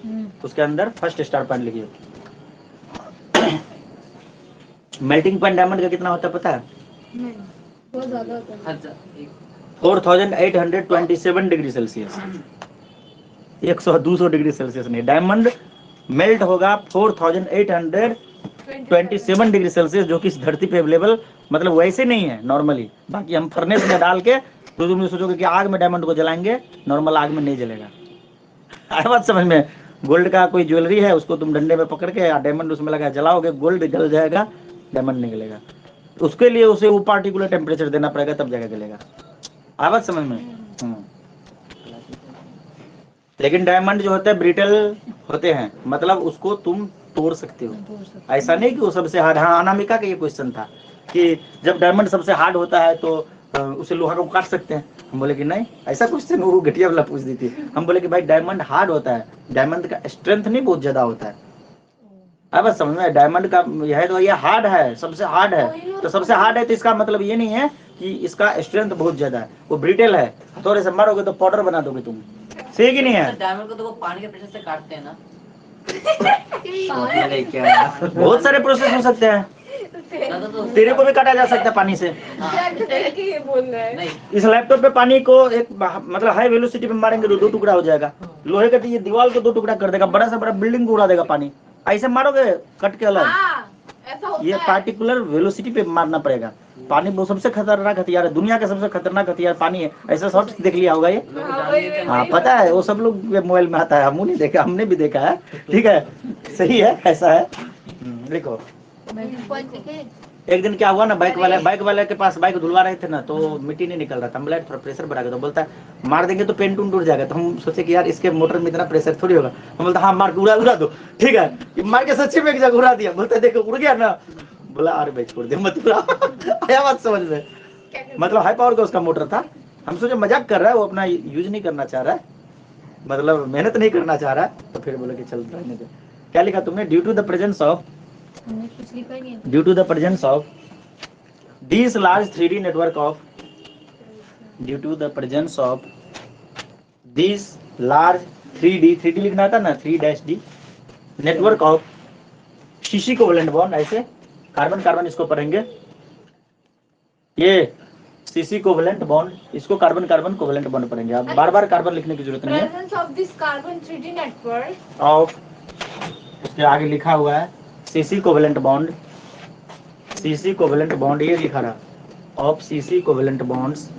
उसके अंदर फर्स्ट स्टार पॉइंट लिखिए। मेल्टिंग पॉइंट डायमंड का कितना होता है पता है? बहुत ज्यादा होता है। 4827 डिग्री सेल्सियस, 100-200 डिग्री सेल्सियस नहीं, डायमंड मेल्ट होगा 4827 डिग्री सेल्सियस, जो कि इस धरती पे अवेलेबल मतलब वैसे नहीं है नॉर्मली। बाकी हम फर्नेस में डाल के तो तुम सोचोगे कि आग में डायमंड को जलाएंगे, नॉर्मल आग में नहीं जलेगा। आया बात समझ में? गोल्ड का कोई ज्वेलरी है, उसको तुम डंडे में पकड़ के डायमंड उसमें लगा जलाओगे, गोल्ड जल जाएगा, डायमंड नहीं गलेगा। उसके लिए उसे वो पार्टिकुलर टेम्परेचर देना पड़ेगा, तब जाकर गलेगा। आया बात समझ में? लेकिन डायमंड जो होता है ब्रिटल होते हैं, मतलब उसको तुम तोड़ सकते हो, ऐसा नहीं कि वो सबसे हार्ड। हाँ, अनामिका का ये क्वेश्चन था कि जब डायमंड सबसे हार्ड होता है तो उसे लोहा को काट सकते हैं। हम बोले कि नहीं, ऐसा क्वेश्चन वो घटिया वाला पूछ दी थी। हम बोले कि भाई डायमंड हार्ड होता है, डायमंड का स्ट्रेंथ नहीं बहुत ज्यादा होता है। अब बस समझ में, डायमंड का यह है तो ये हार्ड है, सबसे हार्ड है, तो सबसे हार्ड है तो इसका मतलब ये नहीं है कि इसका स्ट्रेंथ बहुत ज्यादा है, वो ब्रिटल है। थोड़े से मारोगे तो पाउडर बना दोगे तुम, सही कि नहीं है? डायमंड को तो वो पानी के प्रेशर से काटते हैं ना। बहुत सारे प्रोसेस हो सकते हैं, तेरे को भी काटा जा सकता है पानी से। ये बोल रहा है। नहीं, इस लैपटॉप पे पानी को एक मतलब हाई वेलोसिटी पे मारेंगे तो 2 टुकड़ा हो जाएगा। लोहे का तो ये दीवार को 2 टुकड़ा कर देगा, बड़ा से बड़ा बिल्डिंग को उड़ा देगा पानी। ऐसे मारोगे कट के अलग, ऐसा होता ये है। पार्टिकुलर वेलोसिटी पे मारना पड़ेगा। पानी वो सबसे खतरनाक हथियार है, दुनिया का सबसे खतरनाक हथियार पानी है। ऐसा शॉर्ट देख लिया होगा ये, हाँ पता है, वो सब लोग मोबाइल में आता है, हमने नहीं देखा, हमने भी देखा है। ठीक है, सही है, ऐसा है। देखो एक दिन क्या हुआ ना, बाइक वाले के पास बाइक धुलवा रहे थे ना, तो मिट्टी नहीं निकल रहा था। हम बोला थोड़ा प्रेशर बढ़ा के, तो बोलता है मार देंगे तो पेंट उड़ जाएगा। तो हम सोचे कि यार इसके मोटर में इतना प्रेशर थोड़ी होगा। हम बोलते हाँ मार उड़ा दो, ठीक है। मार के सच्ची में एक जगह उड़ा दिया, बोलते देखो उड़ गया ना। बोला अरे भाई छोड़ दे मत उड़ा। आया बात समझ में? मतलब हाई पावर का उसका मोटर था। हम सोचे मजाक कर रहा है, वो अपना यूज नहीं करना चाह रहा है, मतलब मेहनत नहीं करना चाह रहा है। तो फिर बोले कि चल रहने दे। क्या लिखा तुमने? Due to the presence of these large 3D network of due to the presence of these large 3D लिखना था ना, 3-D network of CC covalent bond, ऐसे कार्बन कार्बन इसको पढ़ेंगे, ये सीसी कोवेलेंट बॉन्ड, इसको कार्बन कार्बन कोवेलेंट बॉन्ड पढ़ेंगे। आप बार बार कार्बन लिखने की जरूरत नहीं है। Presence of this carbon 3D network of, उसके आगे लिखा हुआ है CC covalent bond, CC covalent bond ये लिखा रहा, of CC covalent bonds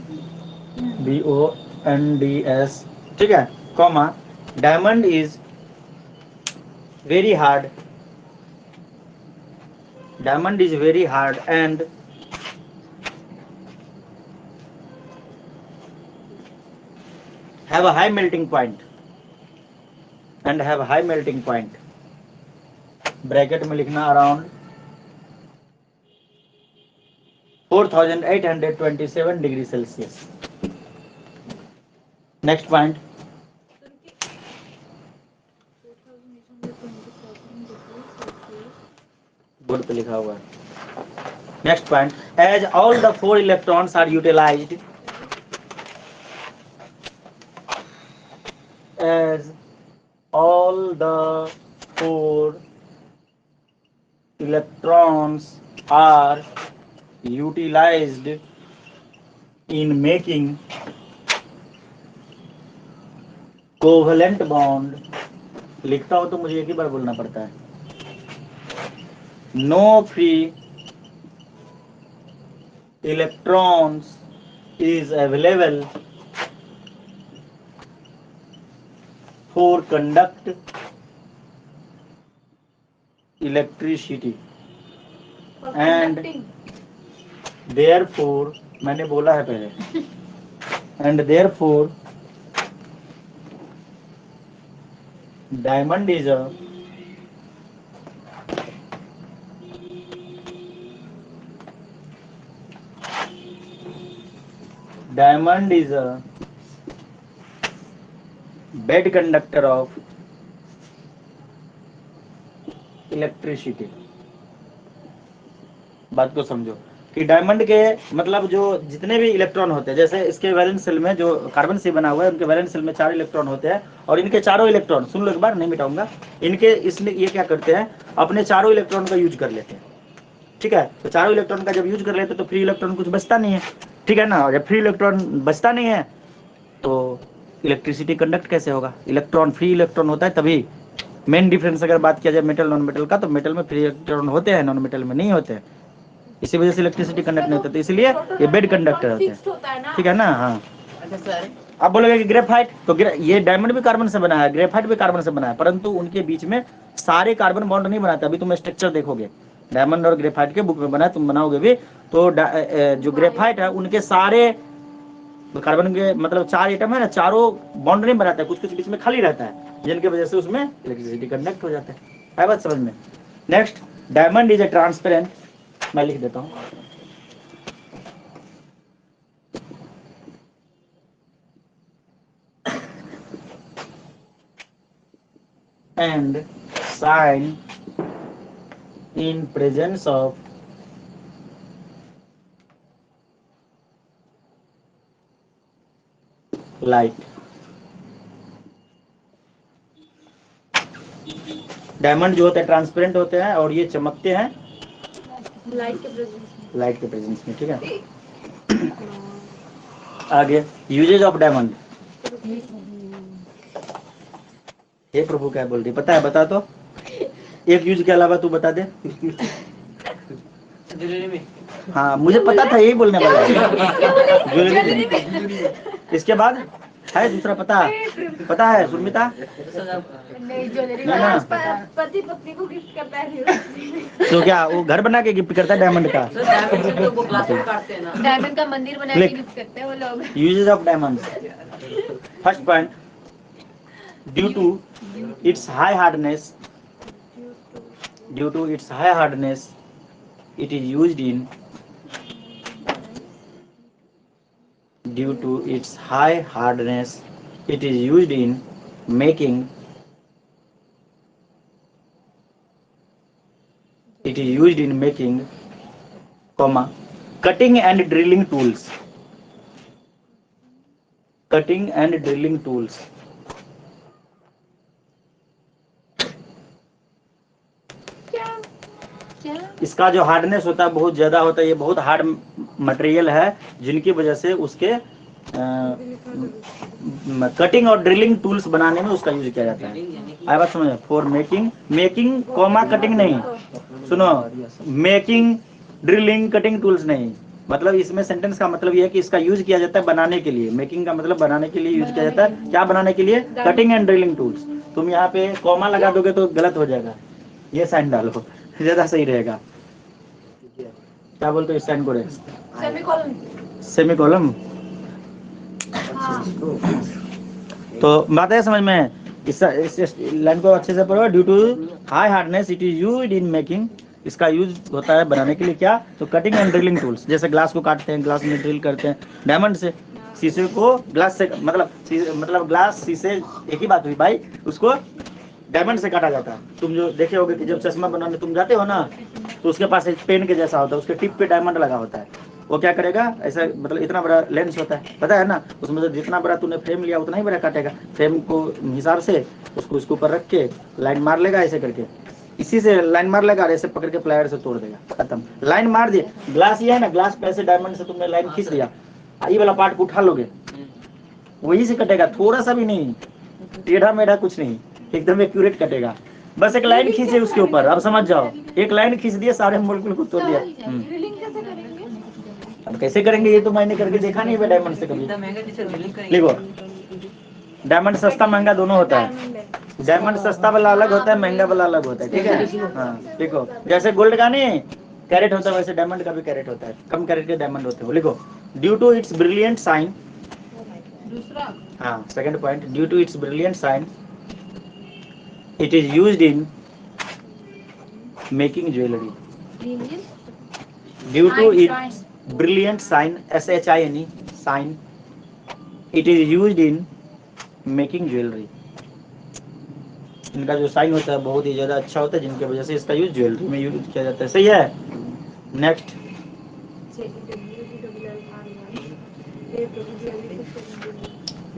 BONDS, ठीक है, comma diamond is very hard, diamond is very hard and have a high melting point and have a high melting point, bracket में लिखना around 4827 degree Celsius. Next point, board पे लिखा हुआ है। Next point, as all the 4 electrons are utilized, as all the 4 electrons are utilized in making covalent bond, लिखता हूं तो मुझे एक ही बार बोलना पड़ता है, no free electrons is available for conduct electricity and therefore, मैंने बोला है पहले, and therefore diamond is a bad conductor of electricity. बात को समझो, कि डायमंड के मतलब जो जितने भी इलेक्ट्रॉन होते हैं, जैसे इसके वैलेंस सेल में जो कार्बन से बना हुआ है उनके वैलेंस सेल में 4 इलेक्ट्रॉन होते हैं, और इनके चारों इलेक्ट्रॉन, सुन लो एक बार, नहीं मिटाऊंगा, इनके इसमें ये क्या करते हैं, अपने चारों इलेक्ट्रॉन का यूज कर लेते हैं। ठीक है, तो चारों इलेक्ट्रॉन का जब यूज कर लेते हैं तो फ्री इलेक्ट्रॉन कुछ बचता नहीं है, ठीक है ना। और जब फ्री इलेक्ट्रॉन बचता नहीं है तो इलेक्ट्रिसिटी कंडक्ट कैसे होगा, इलेक्ट्रॉन फ्री इलेक्ट्रॉन होता है तभी। मेन डिफरेंस अगर बात किया जाए मेटल नॉन मेटल का, तो मेटल में फ्री इलेक्ट्रॉन होते हैं, नॉन मेटल में नहीं होते हैं, इसी वजह से इलेक्ट्रिसिटी कंडक्ट नहीं होता, तो इसलिए ये बेड कंडक्टर होते हैं, ठीक है ना। हाँ, अच्छा सर, आप बोलोगे कि ग्रेफाइट, तो ये डायमंड भी कार्बन से बना है, ग्रेफाइट भी कार्बन से बना है, परंतु उनके बीच में सारे कार्बन बॉन्ड नहीं बनाते। अभी तुम स्ट्रक्चर देखोगे डायमंड और ग्रेफाइट के बुक में बना है, तुम बनाओगे भी तो जो ग्रेफाइट है उनके सारे कार्बन के मतलब 4 एटम है ना, चारों बॉन्ड नहीं बनाते, कुछ कुछ बीच में खाली रहता है, जिनकी वजह से उसमें इलेक्ट्रिसिटी कंडक्ट हो जाता है बात समझ में। Next, diamond is a transparent, मैं लिख देता हूँ, and shine in presence of light। Diamond जो होते हैं ट्रांसपेरेंट होते हैं और ये चमकते हैं लाइट के प्रेजेंस में, ठीक है। आगे, यूजेज ऑफ डायमंड। हे प्रभु क्या बोल रही, पता है, बता तो, एक यूज के अलावा तू बता दे। ज्वेलरी में। हाँ मुझे पता था, यही बोलने वाला है। ज्वेलरी, इसके बाद है दूसरा, पता है सुर्मिता? नहीं, ज्वेलरी ना, ना। पति पत्नी को गिफ्ट करता है। तो क्या वो घर बना के गिफ्ट करता है डायमंड का? सर डायमंड से तो वो ग्लास में काटते हैं ना। डायमंड का मंदिर बना के गिफ्ट करते हैं वो लोग। Usages of diamond. First point, due to its high hardness, it is used in, due to its high hardness it is used in making, comma, cutting and drilling tools, इसका जो हार्डनेस होता है बहुत ज्यादा होता है, ये बहुत हार्ड मटेरियल है, जिनकी वजह से उसके कटिंग और ड्रिलिंग टूल्स बनाने में उसका यूज किया जाता है। आई बात समझ, फॉर मेकिंग कॉमा कटिंग नहीं, सुनो, मेकिंग ड्रिलिंग कटिंग टूल्स नहीं, मतलब इसमें सेंटेंस का मतलब ये है कि इसका यूज किया जाता है बनाने के लिए। मेकिंग का मतलब बनाने के लिए यूज किया जाता है, क्या बनाने के लिए? Cutting and drilling tools. तुम यहाँ पे कॉमा लगा दोगे तो गलत हो जाएगा, ये साइन डालो, ज्यादा सही रहेगा। क्या बोलते हो इस साइन को? सेमीकोलन। तो बात है समझ में, इस लाइन को अच्छे से पढ़ो। Due to high hardness it is used in making, इसका यूज होता है बनाने के लिए क्या? तो कटिंग एंड ड्रिलिंग टूल्स, जैसे ग्लास को काटते हैं, ग्लास में ड्रिल करते हैं डायमंड से, शीशे को ग्लास से, मतलब ग्लास शीशे एक ही बात हुई भाई, उसको डायमंड से काटा जाता है। तुम जो देखे होगे कि जब चश्मा बनाने तुम जाते हो ना, तो उसके पास एक पेन के जैसा होता है, उसके टिप पे डायमंड लगा होता है। वो क्या करेगा, ऐसा मतलब इतना बड़ा लेंस होता है, पता है ना, उसमें से जितना बड़ा तूने फ्रेम लिया उतना ही बड़ा काटेगा, फ्रेम को हिसाब से उसको इसके ऊपर रख के लाइन मार लेगा, ऐसे करके इसी से लाइन मार लेगा, ऐसे पकड़ के प्लायर से तोड़ देगा, खत्म, लाइन मार दिए। ग्लास ये है ना, ग्लास पे ऐसे डायमंड से तुमने लाइन खींच दिया, ये वाला पार्ट को उठा लोगे, वही से कटेगा, थोड़ा सा भी नहीं, टेढ़ा मेढ़ा कुछ नहीं, एकदम एक्यूरेट कटेगा। बस एक लाइन खींचे उसके ऊपर, अब समझ जाओ, एक लाइन खींच दिया, सारे मोलेक्यूल को तोड़ दिया। अब कैसे करेंगे ये तो मैंने करके देखा नहीं है डायमंड से कभी। लिखो, डायमंड सस्ता महंगा दोनों होता है, डायमंड सस्ता वाला अलग होता है, महंगा वाला अलग होता है, ठीक है। हाँ लिखो, जैसे गोल्ड का नहीं कैरेट होता है, वैसे डायमंड का भी कैरेट होता है, कम कैरेट के डायमंड होते हैं। लिखो, due to its brilliant shine, हाँ second point, due to its brilliant shine it is used in making jewelry. Due to its brilliant sign, shine, sign, it is used in making jewelry. इनका जो sign होता है बहुत ही ज्यादा अच्छा होता है, जिनकी वजह से इसका यूज ज्वेलरी में यूज किया जाता है। सही है। Next,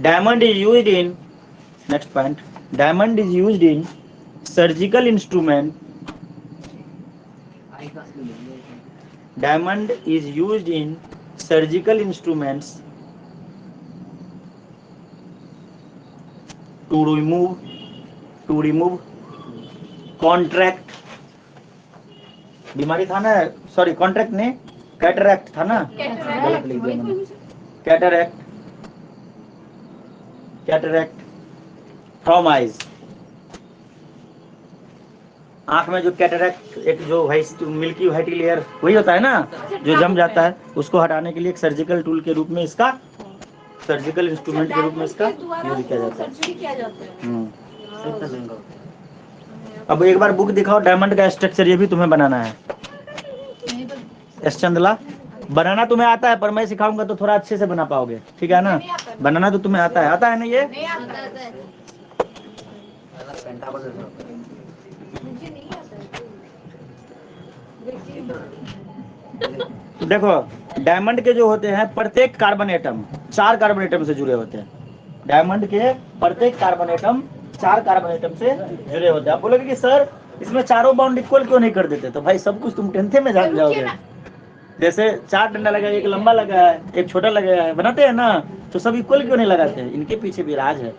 diamond is used in, next point, diamond is used in surgical instrument, diamond is used in surgical instruments to remove contract, बीमारी था ना, सॉरी कॉन्ट्रैक्ट ने कैटरैक्ट था ना, गलत लिख दिया मैंने, कैटरैक्ट फ्रॉम आइज, आंख में जो कैटरैक्ट, एक जो मिल्की व्हाइट लेयर वही होता है ना जो जम जाता है, उसको हटाने के लिए एक सर्जिकल टूल के रूप में इसका, सर्जिकल इंस्ट्रूमेंट के रूप में इसका यूज किया जाता है। अब एक बार बुक दिखाओ, डायमंड का स्ट्रक्चर ये भी तुम्हें बनाना है। एस चंदला, बनाना तुम्हें आता है पर मैं सिखाऊंगा तो थोड़ा अच्छे से बना पाओगे, ठीक है ना? बनाना तो तुम्हें आता है ना ये? देखो डायमंड के जो होते हैं प्रत्येक कार्बन एटम 4 कार्बन एटम से जुड़े होते हैं। डायमंड के प्रत्येक कार्बन एटम 4 कार्बन एटम से जुड़े होते हैं। आप बोलोगे कि सर इसमें चारों बॉन्ड इक्वल क्यों नहीं कर देते? तो भाई सब कुछ तुम 10th में जान जाओगे। जैसे 4 डंडा लगा है, एक लंबा लगा है, एक छोटा लगा है, बनाते हैं ना, तो सब इक्वल क्यों नहीं लगाते हैं? इनके पीछे भी राज है,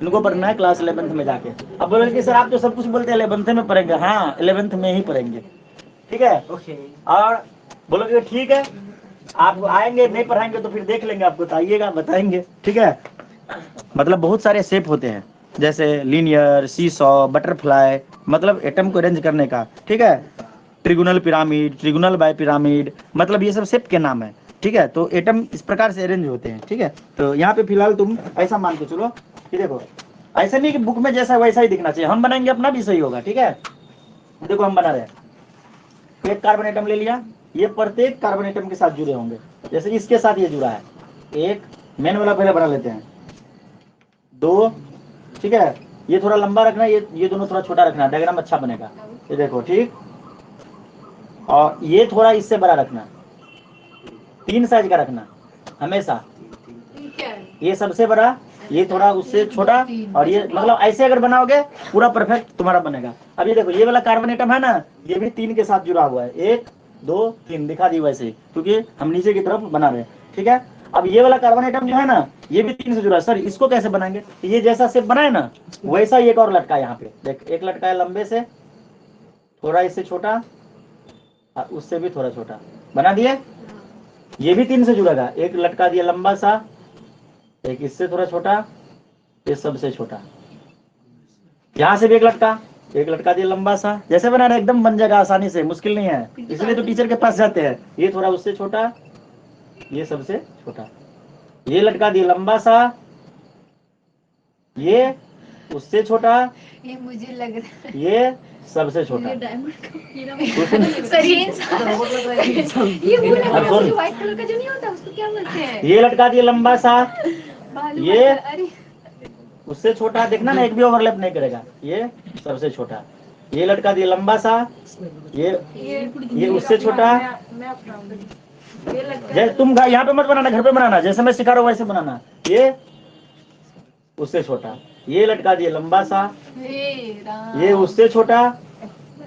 इनको पढ़ना है क्लास 11th में जाके। अब बोलोगे कि सर आप तो सब कुछ बोलते हैं 11th में पढ़ेंगे, हाँ 11th में ही पढ़ेंगे, ठीक है? और बोलोगे ठीक है, आप आएंगे नहीं पढ़ाएंगे तो फिर देख लेंगे, आपको बताइएगा, बताएंगे, ठीक है? मतलब बहुत सारे शेप होते हैं, जैसे लीनियर, सीसॉ, बटरफ्लाई, मतलब एटम को अरेंज करने का, ठीक है? Trigonal pyramid, trigonal bye pyramid, मतलब ये सब शेप के नाम है, ठीक है? तो एटम इस प्रकार से अरेंज होते हैं, ठीक है? तो यहाँ पे फिलहाल तुम ऐसा मान के चलो कि देखो, ऐसा नहीं कि बुक में जैसा वैसा ही दिखना चाहिए, हम बनाएंगे अपना भी सही होगा, ठीक है? देखो हम बना रहे हैं, एक कार्बन एटम ले लिया, ये प्रत्येक कार्बन एटम के साथ जुड़े होंगे, जैसे इसके साथ ये जुड़ा है, एक मेन वाला पहले बना लेते हैं, 2, ठीक है? ये थोड़ा लंबा रखना, ये दोनों थोड़ा छोटा रखना, डायग्राम अच्छा बनेगा, ये देखो, ठीक? और ये थोड़ा इससे बड़ा रखना, 3 साइज का रखना हमेशा, ये सबसे बड़ा, ये थोड़ा उससे छोटा, और ये मतलब ऐसे अगर बनाओगे पूरा परफेक्ट तुम्हारा बनेगा। अब ये देखो, ये वाला कार्बन एटम है ना, ये भी 3 के साथ जुड़ा हुआ है, 1 2 3 दिखा दी वैसे ही, क्योंकि हम नीचे की तरफ बना रहे हैं, ठीक है? अब ये वाला कार्बन एटम जो है ना, ये भी 3 से जुड़ा है। सर इसको कैसे बनाएंगे? ये जैसा शेप बनाए ना वैसा ही एक और लटका है यहाँ पे, देख एक लटका है लंबे से, थोड़ा इससे छोटा और उससे भी थोड़ा छोटा, बना दिए? ये भी 3 से जुड़ेगा, एक लटका दिया लंबा सा, एक इससे थोड़ा छोटा, ये सबसे छोटा, यहाँ से भी एक लटका दिया लंबा सा, जैसे बना रहे एकदम बन जाएगा आसानी से, मुश्किल नहीं है, इसलिए तो टीचर के पास जाते हैं। ये थोड़ा उससे छोटा, ये सबसे छोटा, ये लटका दिया लंबा सा, ये उससे छोटा, ये मुझे लग रहा है ये सबसे छोटा, ये व्हाइट कलर का जो नहीं होता उसको क्या बोलते हैं? ये लटका दिया लंबा सा, ये उससे छोटा, देखना ना एक भी ओवरलैप नहीं करेगा, ये सबसे छोटा, ये लटका दिया लंबा सा, ये उससे छोटा। जैसे तुम यहाँ पे मत बनाना, घर पे बनाना, जैसे मैं सिखा रहा हूँ वैसे बनाना, ये उससे छोटा, ये लटका दिया लंबा सा, ये उससे छोटा,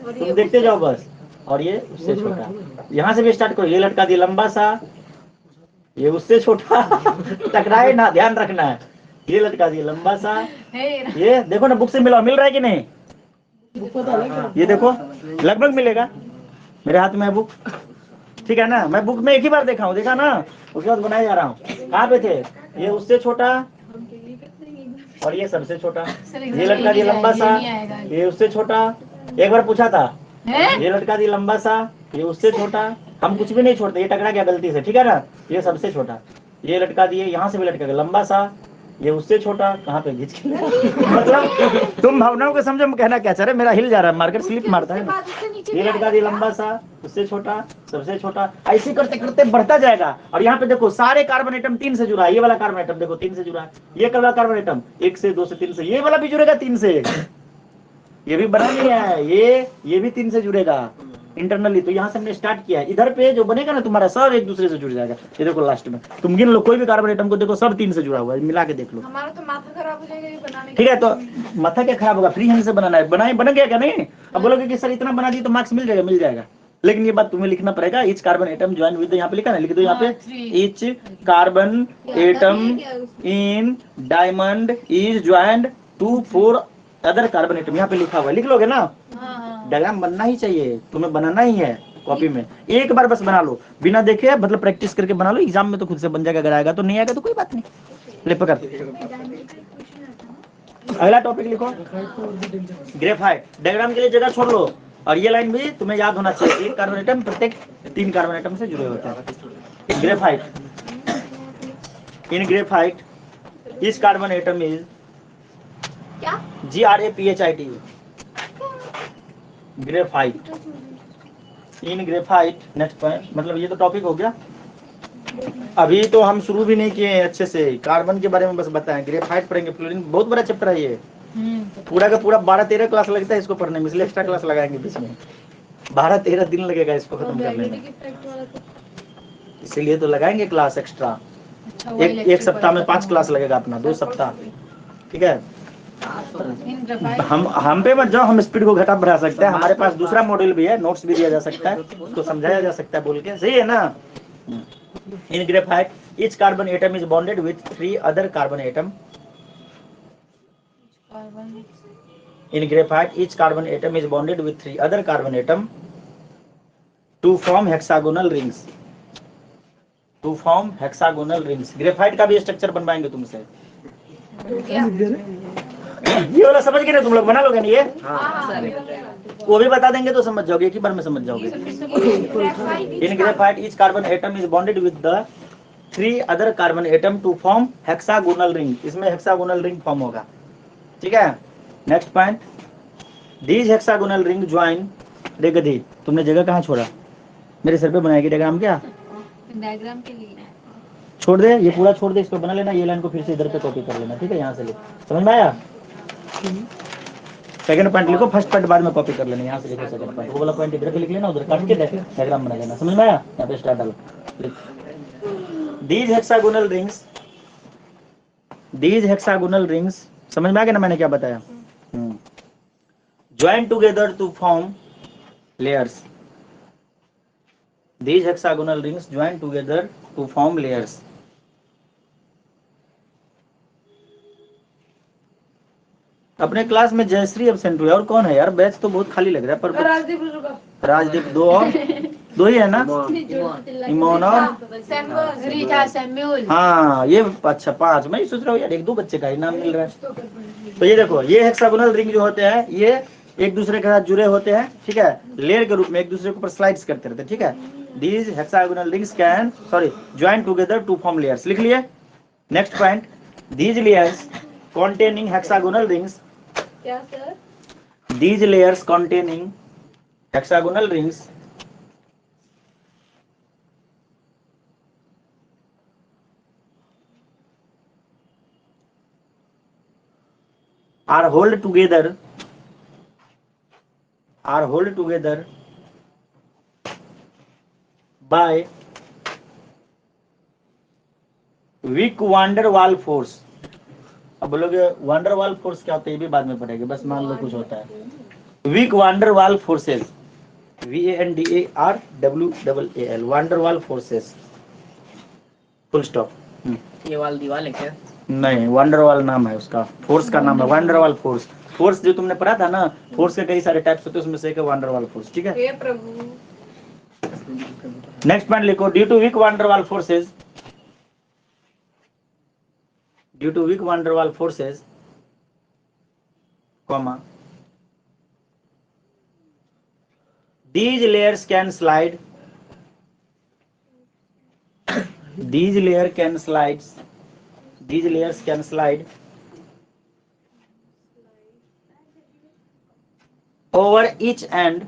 तुम देखते जाओ बस, और ये उससे छोटा, यहाँ से भी स्टार्ट करो, ये लटका दिया लंबा सा, ये उससे छोटा, टकराए ना, ध्यान रखना है, ये लटका दिया लंबा सा, ये देखो ना बुक से मिल रहा है कि नहीं? ये देखो लगभग मिलेगा, मेरे हाथ में है बुक, ठीक है ना? मैं बुक में एक ही बार देखा हूँ, देखा ना, उसके बाद बनाए जा रहा हूँ। कहाँ पे थे? ये उससे छोटा और ये सबसे छोटा, ये लटका दिया लंबा सा, ये उससे छोटा, एक बार पूछा था, ये लटका दिया लंबा सा, ये उससे छोटा, हम कुछ भी नहीं छोड़ते, ये टकरा गया गलती से, ठीक है ना? ये सबसे छोटा, ये लटका दिए, यहाँ से भी लटका गया लंबा सा, ये उससे छोटा, कहाँ पे घिंच के मतलब तुम भावनाओं को समझो, कहना क्या चाह रहे, मेरा हिल जा रहा है, मार्केट स्लिप मारता है ना। ये लटका दिया लंबा सा, उससे छोटा, सबसे छोटा, ऐसे करते करते बढ़ता जाएगा। और यहाँ पे देखो सारे कार्बन एटम 3 से जुड़ा है, ये वाला कार्बन एटम देखो 3 से जुड़ा है, ये वाला कार्बन एटम 1 से 2 से 3 से, ये वाला भी जुड़ेगा 3 से, ये भी बना नहीं है, ये भी 3 से जुड़ेगा, इंटरनली। तो यहाँ से हमने स्टार्ट किया है, इधर पे जो बनेगा ना तुम्हारा सब एक दूसरे से जुड़ जाएगा। ये देखो लास्ट में तुम गिन लो कोई भी कार्बन एटम को, देखो सब 3 से जुड़ा हुआ है, मिला के देख लो। हमारा तो माथा खराब हो जाएगा ये बनाने ठीक है, तो माथा क्या खराब होगा, फ्री हैंड से बनाना है, बनाए बन गया क्या नहीं। अब बोलोगे कि सर इतना बना दिए तो मार्क्स मिल जाएगा, मिल जाएगा, लेकिन ये बात तुम्हें लिखना पड़ेगा। Each carbon atom join with, यहाँ पे लिखा ना, लिख दो यहाँ पे, each carbon atom in diamond is joined to 4 other carbon atom, यहाँ पे लिखा हुआ है, लिख लोगे ना। डायग्राम बनना ही चाहिए, तुम्हें बनाना ही है कॉपी में, एक बार बस बना लो बिना देखे, मतलब प्रैक्टिस करके बना लो, एग्जाम में तो खुद से बन जाएगा, अगर आएगा तो, नहीं आएगा तो कोई बात नहीं। ले पकड़, अगला टॉपिक लिखो, ग्रेफाइट। डायग्राम के लिए जगह छोड़ लो, और ये लाइन भी तुम्हें याद होना चाहिए, एक कार्बन एटम प्रत्येक 3 कार्बन एटम से जुड़े होते हैं। ग्रेफाइट, इन ग्रेफाइट इस कार्बन एटम इज क्या GRAPHIT, ग्रेफाइट, इन ग्रेफाइट। नेक्स्ट पॉइंट, मतलब ये तो टॉपिक हो गया। अभी तो हम शुरू भी नहीं किए हैं अच्छे से, कार्बन के बारे में बस बताएं, ग्रेफाइट पढ़ेंगे, फ्लोरीन बहुत बड़ा चैप्टर है ये, पूरा का पूरा 12-13 क्लास लगता है इसको पढ़ने में, इसलिए एक्स्ट्रा क्लास लगाएंगे बीच में, 12-13 दिन लगेगा इसको खत्म करने में, इसीलिए तो लगाएंगे क्लास एक्स्ट्रा। एक सप्ताह में 5 क्लास लगेगा अपना, 2 सप्ताह, ठीक है। हम पे मत जाओ, हम स्पीड को घटा बढ़ा सकते हैं, हमारे पास दूसरा मॉड्यूल भी है, नोट्स भी दिया जा सकता है, उसको समझाया जा सकता है बोल के, सही है ना। In graphite, each carbon atom is bonded with 3 other carbon atom. In graphite, each carbon atom is bonded with 3 other carbon atom to form hexagonal rings. To form hexagonal rings. Graphite का भी structure बनवाएंगे तुमसे। ये वाला समझ गए ना तुम लोग, बना लोगे ना ये? वो भी बता देंगे तो समझ जाओगे, एक ही बार में समझ जाओगे। In graphite, each carbon atom is bonded with the 3 other carbon atom to form hexagonal ring. इसमें hexagonal ring फॉर्म होगा, ठीक है। Next point, these hexagonal ring join। देख गधी, तुमने जगह कहाँ छोड़ा, मेरे सर पे बनाएगी डायग्राम क्या? डायग्राम के लिए छोड़ दे, ये पूरा छोड़ दे, इसको बना लेना, ये लाइन को फिर से इधर पे कॉपी कर लेना, ठीक है, यहाँ से ले, समझ में आया। सेकंड पॉइंट लिखो, फर्स्ट पॉइंट बाद में कॉपी कर लेना, यहाँ से लिखो सेकंड पॉइंट, वो वाला पॉइंट इधर पे लिख लेना, उधर काट के डायग्राम बना लेना, समझ में आया। यहाँ पे स्टार्ट डालो, these hexagonal rings, these hexagonal rings, समझ में आ गया ना मैंने क्या बताया। join together to form layers, these hexagonal rings join together to form layers। अपने क्लास में जयश्री एब्सेंट हुई, और कौन है यार, बैच तो बहुत खाली लग रहा है, पर राजदीप 2 और 2 ही है ना, इमोन और हाँ, ये अच्छा 5, मैं सोच रहा हूँ यार 1-2 बच्चे का ही नाम मिल रहा है। तो ये देखो, ये हेक्सागोनल रिंग जो होते हैं, ये एक दूसरे के साथ जुड़े होते हैं, ठीक है, लेयर के रूप में एक दूसरे के ऊपर स्लाइड्स करते रहते हैं, ठीक है। These hexagonal rings can join together to form layers, लिख लिए। Next point, these layers containing hexagonal rings, क्या sir? these layers containing hexagonal rings are held together by weak van der Waals force। अब बोलोगे wander वाल force क्या होता है, ये भी बाद में पढ़ेंगे, बस मान लो कुछ होता है। वीक वांडर वाल फोर्सेस, VANDERWALL, वांडर वाल फोर्सेस, फुल स्टॉप। ये वाल दीवार है क्या? नहीं, वांडर वाल नाम है उसका, फोर्स का नाम है वांडर वाल फोर्स। फोर्स जो तुमने पढ़ा था ना, फोर्स के कई सारे टाइप्स होते हैं, उसमें से एक है वांडर वाल फोर्स, ठीक है। हे प्रभु। नेक्स्ट पॉइंट लिखो, ड्यू टू वीक वांडर वाल forces, due to weak van der Waals forces, comma, these layers can slide, these layers can slide over each end।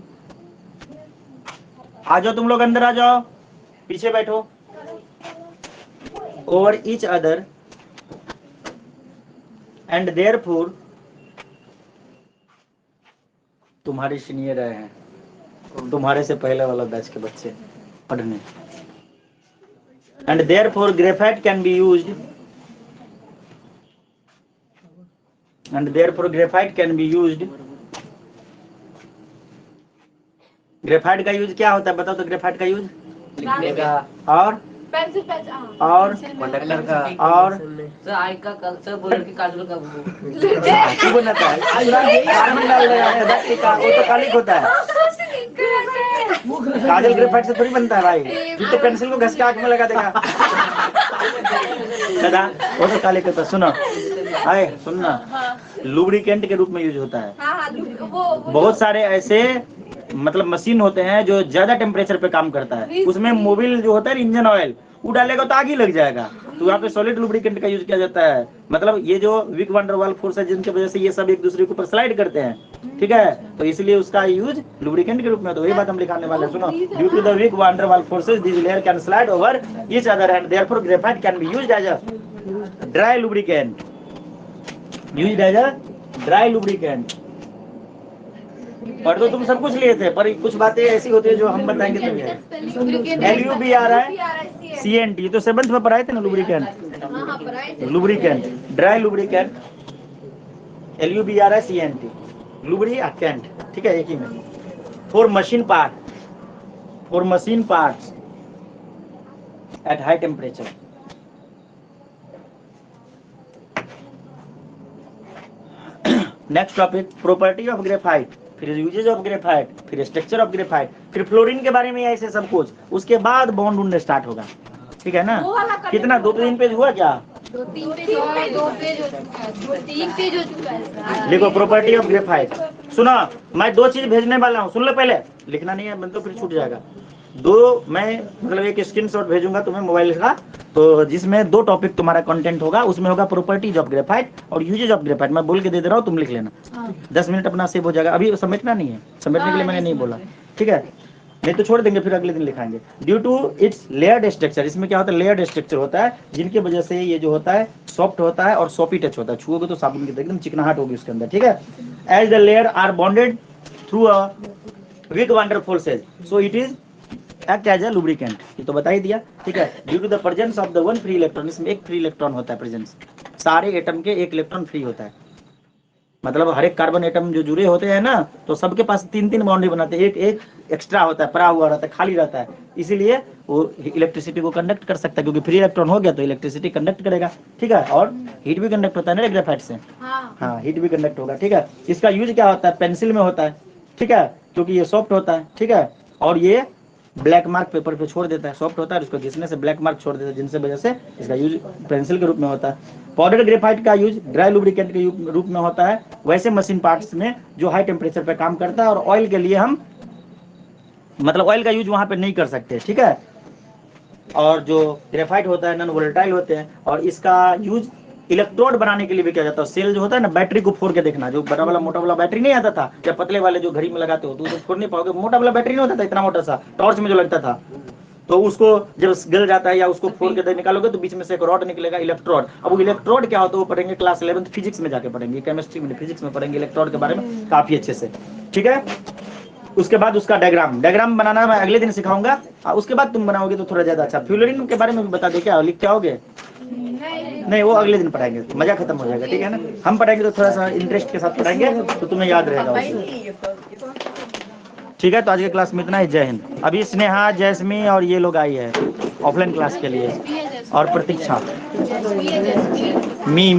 आ जाओ तुम लोग अंदर, आ जाओ, पीछे बैठो। over each other and therefore, तुम्हारे सीनियर हैं, तुम्हारे से पहले वाला बैच के बच्चे पढ़ने। And therefore graphite can be used, and therefore graphite can be used. Graphite का यूज क्या होता है बताओ तो? ग्रेफाइट का यूज लिखने का और पेंसिल पेंसिल और कंडक्टर का और सर आई का कल सर बोल के काजल का वो क्यों बनाता है? कार्बन डाल देगा है, वो तो कालिक होता है। काजल ग्रेफाइट से थोड़ी बनता है भाई, तू तो पेंसिल को घस के आंख में लगा देगा। दादा वो तो कालिक होता है। सुनो आए सुनना, लुब्रिकेंट के रूप में यूज होता है। हाँ हाँ वो बहुत सारे ऐसे मतलब मशीन होते हैं जो ज्यादा टेम्परेचर पे काम करता है, उसमें मोबिल जो होता है इंजन ऑयल वो डालेगा तो आग ही लग जाएगा, तो यहाँ पे सॉलिड लुब्रिकेंट का यूज किया जाता है। मतलब ये जो विक वान डर वाल फोर्स है जिनकी वजह से ये सब एक दूसरे के ऊपर स्लाइड करते हैं, ठीक है, तो इसलिए उसका यूज लुब्रिकेंट के रूप में। तो वही बात हम लिखाने वाले हैं। सुनो, due to the weak van der Waals forces this layer can slide over each other and therefore graphite can be used as a dry lubricant, used as a dry lubricant. पर तो तुम सब कुछ लिए थे, पर कुछ बातें ऐसी होती है जो हम बताएंगे तुम्हें। LUB आ रहा है, CNT तो 7th में पढ़ाए थे ना, lubricant, lubricant dry lubricant. LUB आ रहा है, CNT लुब्रिकेंट, ठीक है, एक ही में। For machine part, for machine parts at high temperature. Next topic property of graphite, फिर यूजेज ऑफ ग्रेफाइट, फिर स्ट्रक्चर ऑफ ग्रेफाइट, फिर फ्लोरीन के बारे में ऐसे सब कुछ। उसके बाद बॉन्ड ढूंढने स्टार्ट होगा, ठीक है ना। कितना 2-3 पेज हुआ क्या? 2 पेज हो चुका है। देखो प्रॉपर्टी ऑफ ग्रेफाइट। सुनो मैं 2 चीज भेजने वाला हूँ, सुन लो पहले, लिखना नहीं है मतलब फिर छूट जाएगा। 2 मैं मतलब एक स्क्रीनशॉट भेजूंगा तुम्हें मोबाइल का, तो जिसमें 2 टॉपिक तुम्हारा कंटेंट होगा। उसमें होगा प्रॉपर्टीज ऑफ ग्रेफाइट और यूजेज ऑफ ग्रेफाइट। मैं बोल के दे रहा हूँ, तुम लिख लेना। 10 मिनट अपना सेव हो जाएगा। अभी समेटना नहीं है, समेटने के लिए मैंने नहीं बोला, ठीक है, नहीं तो छोड़ देंगे फिर अगले दिन लिखाएंगे। Due to its layered structure, इसमें क्या होता है, लेयर्ड स्ट्रक्चर होता है जिनकी वजह से ये जो होता है सॉफ्ट होता है और सॉफी टच होता है। छुओगे तो साबुन की तरह एकदम चिकनाहट होगी उसके अंदर, ठीक है। As the layer are bonded through a weak van der forces so it is act as a lubricant, ये तो बता ही दिया, ठीक है। Due to the presence of the 1 free electron, इसमें एक फ्री इलेक्ट्रॉन होता है प्रेजेंस, सारे एटम के 1 इलेक्ट्रॉन फ्री होता है। मतलब हर एक कार्बन एटम जो जुड़े होते हैं ना, तो सबके पास 3-3 बाउंड्री बनाते हैं, एक एक्स्ट्रा होता है, पड़ा हुआ रहता है, खाली रहता है, इसीलिए वो इलेक्ट्रिसिटी को कंडक्ट कर सकता है, क्योंकि फ्री इलेक्ट्रॉन हो गया तो इलेक्ट्रिसिटी कंडक्ट करेगा, ठीक है। और हीट भी कंडक्ट होता है ना ग्रेफाइट से, हाँ हीट भी कंडक्ट होगा, ठीक है। इसका यूज क्या होता है, पेंसिल में होता है, ठीक है, क्योंकि ये सॉफ्ट होता है, ठीक है, और ये ब्लैक मार्क पेपर पे छोड़ देता है, सॉफ्ट होता है, उसको घिसने से ब्लैक मार्क छोड़ देता है, जिनसे वजह से इसका यूज पेंसिल के रूप में होता है। पाउडर ग्रेफाइट का यूज ड्राई लुब्रिकेंट के रूप में होता है, वैसे मशीन पार्ट्स में जो हाई टेम्परेचर पे काम करता है। और ऑयल के लिए हम मतलब ऑयल का यूज वहां पे नहीं कर सकते, ठीक है। और जो ग्रेफाइट होता है नॉन वोलेटाइल होते हैं, और इसका यूज इलेक्ट्रोड बनाने के लिए भी किया जाता है। सेल जो होता है ना, बैटरी को फोड़ के देखना, जो बड़ा वाला मोटा वाला बैटरी नहीं आता था, या पतले वाले जो घड़ी में लगाते हो तो फोड़ नहीं पाओगे। मोटा वाला बैटरी नहीं होता था, इतना मोटा सा टॉर्च में जो लगता था, तो उसको जब गल जाता है या उसको फोड़ के निकालोगे तो बीच में से एक रॉड निकलेगा, इलेक्ट्रोड। अब वो इलेक्ट्रोड क्या होता है वो पढ़ेंगे क्लास 11th फिजिक्स में जाके पढ़ेंगे, केमिस्ट्री में फिजिक्स में पढ़ेंगे इलेक्ट्रोड के बारे में काफी अच्छे से, ठीक है। उसके बाद उसका डायग्राम बनाना मैं अगले दिन सिखाऊंगा, उसके बाद तुम बनाओगे तो थोड़ा ज्यादा अच्छा। फ्लोरीन के बारे में भी बता दे, क्या लिख के आओगे? नहीं वो अगले दिन पढ़ाएंगे, मजा खत्म हो जाएगा, ठीक है ना। हम पढ़ाएंगे तो थोड़ा सा इंटरेस्ट के साथ पढ़ाएंगे तो तुम्हें याद रहेगा, ठीक है। तो आज के क्लास में इतना ही, जय हिंद। अभी स्नेहा, जैस्मी और ये लोग आई है ऑफलाइन क्लास के लिए, और प्रतीक्षा, मी